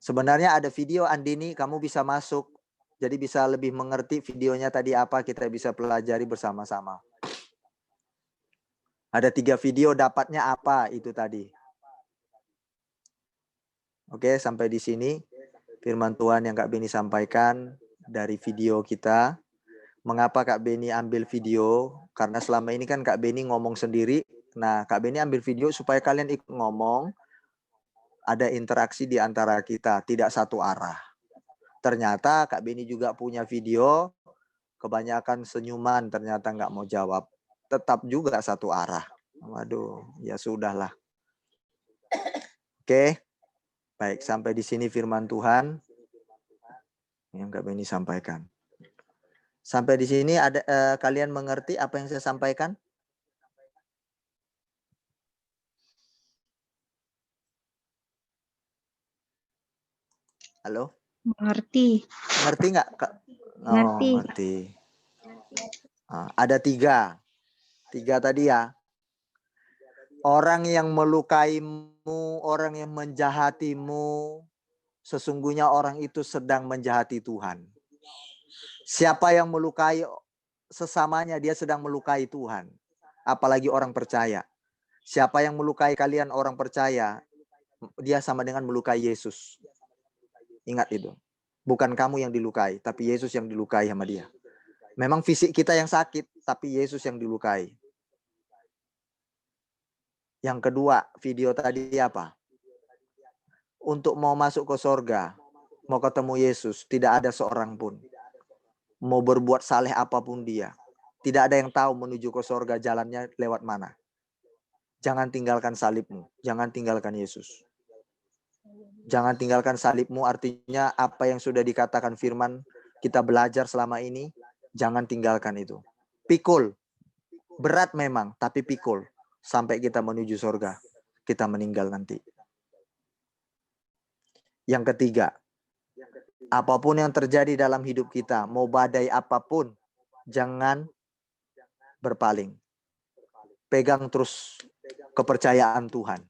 Sebenarnya ada video Andini, kamu bisa masuk. Jadi bisa lebih mengerti videonya tadi apa, kita bisa pelajari bersama-sama. Ada 3 video, dapatnya apa itu tadi. Oke, sampai di sini firman Tuhan yang Kak Beni sampaikan dari video kita. Mengapa Kak Beni ambil video? Karena selama ini kan Kak Beni ngomong sendiri. Nah, Kak Beni ambil video supaya kalian ikut ngomong. Ada interaksi di antara kita, tidak satu arah. Ternyata Kak Beni juga punya video. Kebanyakan senyuman, ternyata nggak mau jawab. Tetap juga satu arah. Waduh, ya sudahlah. Oke. Baik, sampai di sini firman Tuhan yang Kak Beni sampaikan. Sampai di sini ada kalian mengerti apa yang saya sampaikan? Halo? Mengerti. Ngerti nggak, Kak? Oh, Ngerti. ngerti. Ada 3. 3 tadi ya. Orang yang melukaimu, orang yang menjahatimu, sesungguhnya orang itu sedang menjahati Tuhan. Siapa yang melukai sesamanya, dia sedang melukai Tuhan. Apalagi orang percaya. Siapa yang melukai kalian orang percaya, dia sama dengan melukai Yesus. Ingat itu. Bukan kamu yang dilukai, tapi Yesus yang dilukai sama dia. Memang fisik kita yang sakit, tapi Yesus yang dilukai. Yang kedua, video tadi apa? Untuk mau masuk ke sorga, mau ketemu Yesus, tidak ada seorang pun. Mau berbuat saleh apapun dia. Tidak ada yang tahu menuju ke sorga jalannya lewat mana. Jangan tinggalkan salibmu. Jangan tinggalkan Yesus. Jangan tinggalkan salibmu artinya apa yang sudah dikatakan firman kita belajar selama ini. Jangan tinggalkan itu. Pikul. Berat memang, tapi pikul. Sampai kita menuju sorga. Kita meninggal nanti. Yang ketiga. Apapun yang terjadi dalam hidup kita. Mau badai apapun. Jangan berpaling. Pegang terus kepercayaan Tuhan.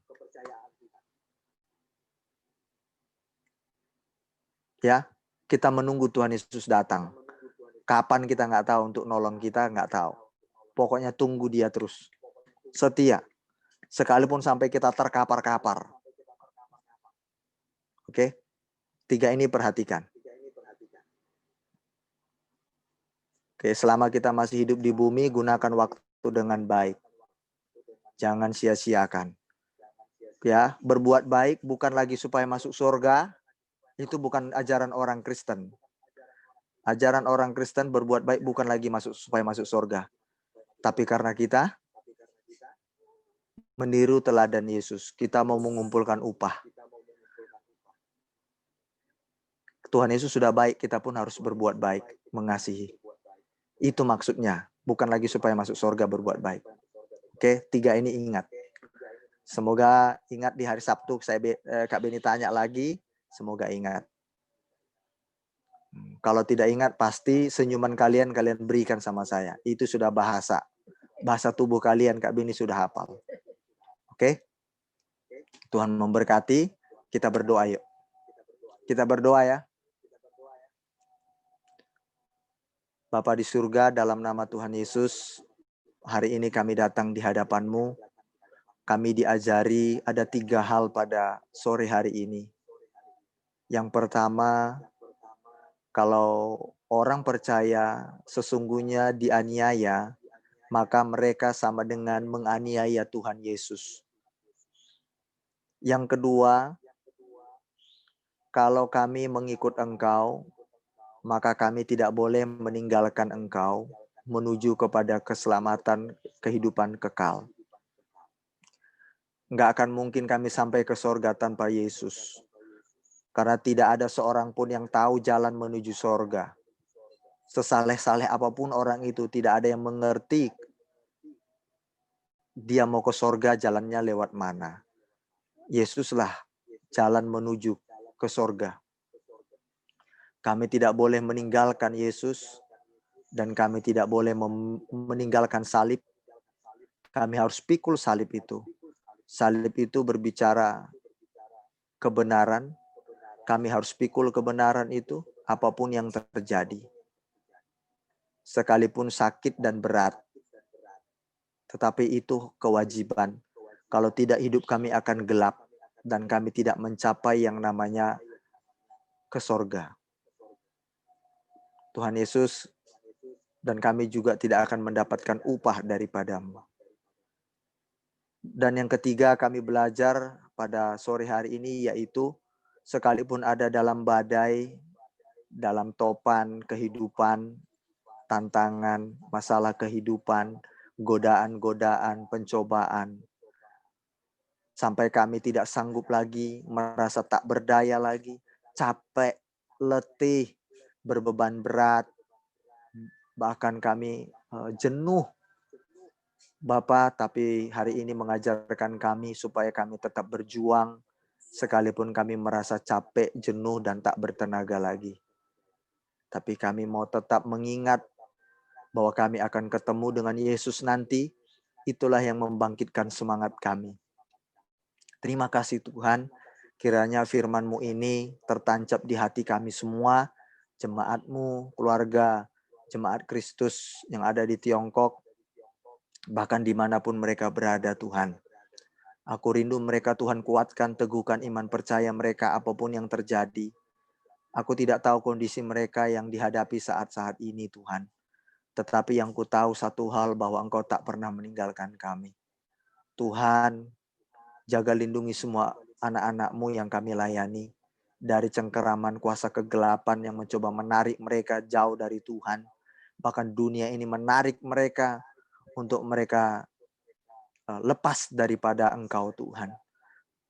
Ya, kita menunggu Tuhan Yesus datang. Kapan kita nggak tahu, untuk nolong kita nggak tahu. Pokoknya tunggu dia terus. Setia. Sekalipun sampai kita terkapar-kapar. Oke? 3 ini perhatikan. Oke, selama kita masih hidup di bumi, gunakan waktu dengan baik. Jangan sia-siakan. Ya, berbuat baik bukan lagi supaya masuk surga. Itu bukan ajaran orang Kristen. Ajaran orang Kristen berbuat baik bukan lagi supaya masuk surga. Tapi karena kita meniru teladan Yesus, kita mau mengumpulkan upah. Tuhan Yesus sudah baik, kita pun harus berbuat baik, mengasihi. Itu maksudnya, bukan lagi supaya masuk surga berbuat baik. Oke, 3 ini ingat. Semoga ingat di hari Sabtu, Kak Beni tanya lagi, semoga ingat. Kalau tidak ingat, pasti senyuman kalian berikan sama saya. Itu sudah bahasa tubuh kalian, Kak Beni sudah hafal. Oke? Tuhan memberkati, kita berdoa yuk. Kita berdoa ya. Bapa di surga, dalam nama Tuhan Yesus, hari ini kami datang di hadapan-Mu. kami diajari ada 3 hal pada sore hari ini. Yang pertama, kalau orang percaya sesungguhnya dianiaya, maka mereka sama dengan menganiaya Tuhan Yesus. Yang kedua, kalau kami mengikut Engkau, maka kami tidak boleh meninggalkan Engkau menuju kepada keselamatan kehidupan kekal. Nggak akan mungkin kami sampai ke sorga tanpa Yesus. Karena tidak ada seorang pun yang tahu jalan menuju sorga. Sesaleh-saleh apapun orang itu, tidak ada yang mengerti dia mau ke sorga jalannya lewat mana. Yesuslah jalan menuju ke sorga. Kami tidak boleh meninggalkan Yesus dan kami tidak boleh meninggalkan salib. Kami harus pikul salib itu. Salib itu berbicara kebenaran. Kami harus pikul kebenaran itu apapun yang terjadi. Sekalipun sakit dan berat. Tetapi itu kewajiban. Kalau tidak, hidup kami akan gelap dan kami tidak mencapai yang namanya ke sorga. Tuhan Yesus, dan kami juga tidak akan mendapatkan upah daripadamu. Dan yang ketiga kami belajar pada sore hari ini yaitu sekalipun ada dalam badai, dalam topan kehidupan, tantangan, masalah kehidupan, godaan-godaan, pencobaan, sampai kami tidak sanggup lagi, merasa tak berdaya lagi, capek, letih, berbeban berat, bahkan kami jenuh. Bapa, tapi hari ini mengajarkan kami supaya kami tetap berjuang, sekalipun kami merasa capek, jenuh, dan tak bertenaga lagi. Tapi kami mau tetap mengingat bahwa kami akan ketemu dengan Yesus nanti. Itulah yang membangkitkan semangat kami. Terima kasih Tuhan, kiranya firman-Mu ini tertancap di hati kami semua, jemaat-Mu, keluarga, jemaat Kristus yang ada di Tiongkok, bahkan dimanapun mereka berada Tuhan. Aku rindu mereka Tuhan, kuatkan, teguhkan iman percaya mereka apapun yang terjadi. Aku tidak tahu kondisi mereka yang dihadapi saat-saat ini Tuhan. Tetapi yang ku tahu satu hal, bahwa Engkau tak pernah meninggalkan kami. Tuhan, jaga lindungi semua anak-anak-Mu yang kami layani. Dari cengkeraman kuasa kegelapan yang mencoba menarik mereka jauh dari Tuhan. Bahkan dunia ini menarik mereka untuk mereka lepas daripada Engkau Tuhan.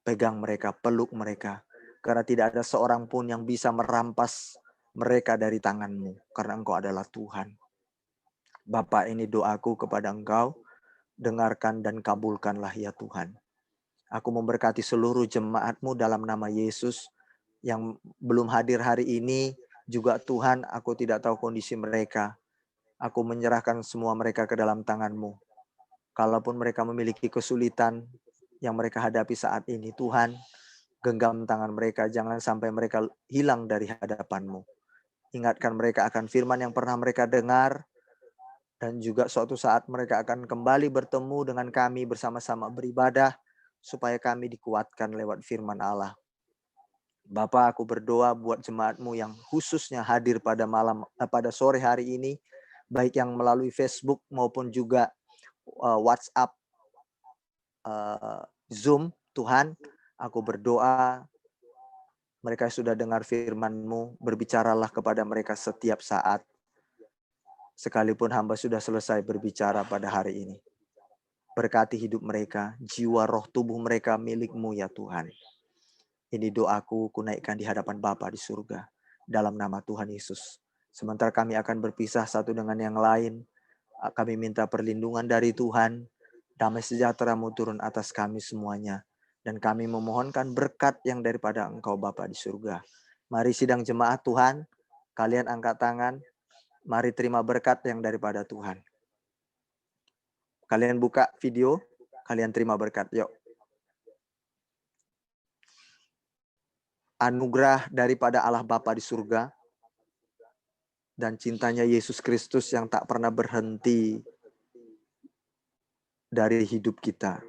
Pegang mereka, peluk mereka. Karena tidak ada seorang pun yang bisa merampas mereka dari tangan-Mu. Karena Engkau adalah Tuhan. Bapa, ini doaku kepada Engkau. Dengarkan dan kabulkanlah ya Tuhan. Aku memberkati seluruh jemaat-Mu dalam nama Yesus. Yang belum hadir hari ini juga Tuhan, aku tidak tahu kondisi mereka. Aku menyerahkan semua mereka ke dalam tangan-Mu. Kalaupun mereka memiliki kesulitan yang mereka hadapi saat ini, Tuhan, genggam tangan mereka, jangan sampai mereka hilang dari hadapan-Mu. Ingatkan mereka akan firman yang pernah mereka dengar, dan juga suatu saat mereka akan kembali bertemu dengan kami bersama-sama beribadah, supaya kami dikuatkan lewat firman Allah. Bapa, aku berdoa buat jemaat-Mu yang khususnya hadir pada pada sore hari ini, baik yang melalui Facebook maupun juga WhatsApp, Zoom. Tuhan, aku berdoa mereka sudah dengar firman-Mu, berbicaralah kepada mereka setiap saat. Sekalipun hamba sudah selesai berbicara pada hari ini. Berkati hidup mereka, jiwa, roh, tubuh mereka milik-Mu ya Tuhan. Ini doaku, kunaikkan di hadapan Bapa di surga. Dalam nama Tuhan Yesus. Sementara kami akan berpisah satu dengan yang lain, kami minta perlindungan dari Tuhan. Damai sejahtera-Mu turun atas kami semuanya. Dan kami memohonkan berkat yang daripada Engkau Bapa di surga. Mari sidang jemaat Tuhan, kalian angkat tangan. Mari terima berkat yang daripada Tuhan. Kalian buka video, kalian terima berkat. Yuk. Anugerah daripada Allah Bapa di surga dan cintanya Yesus Kristus yang tak pernah berhenti dari hidup kita.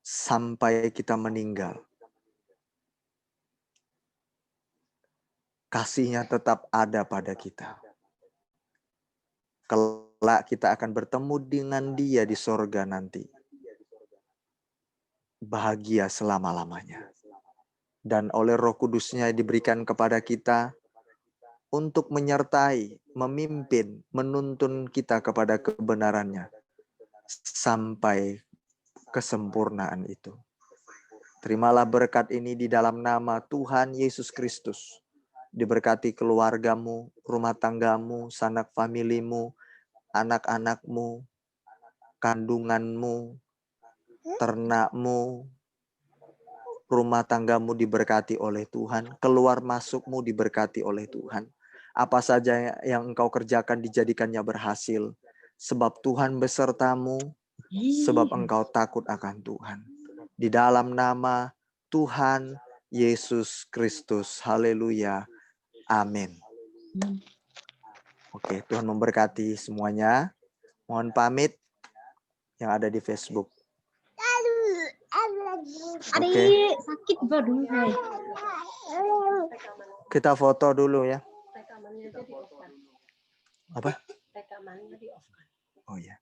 sampai kita meninggal. Kasih-Nya tetap ada pada kita. Kelak kita akan bertemu dengan Dia di sorga nanti. Bahagia selama-lamanya. Dan oleh Roh Kudus-Nya diberikan kepada kita untuk menyertai, memimpin, menuntun kita kepada kebenaran-Nya sampai kesempurnaan itu. Terimalah berkat ini di dalam nama Tuhan Yesus Kristus. Diberkati keluargamu, rumah tanggamu, sanak familimu, anak-anakmu, kandunganmu, ternakmu, rumah tanggamu diberkati oleh Tuhan, keluar masukmu diberkati oleh Tuhan. Apa saja yang engkau kerjakan dijadikannya berhasil, sebab Tuhan besertamu, sebab engkau takut akan Tuhan. Di dalam nama Tuhan Yesus Kristus. Haleluya. Amin. Oke, Tuhan memberkati semuanya. Mohon pamit yang ada di Facebook. Adik, sakit baru. Kita foto dulu ya. Rekamannya jadi off kan. Apa? Rekamannya di off kan. Oh ya.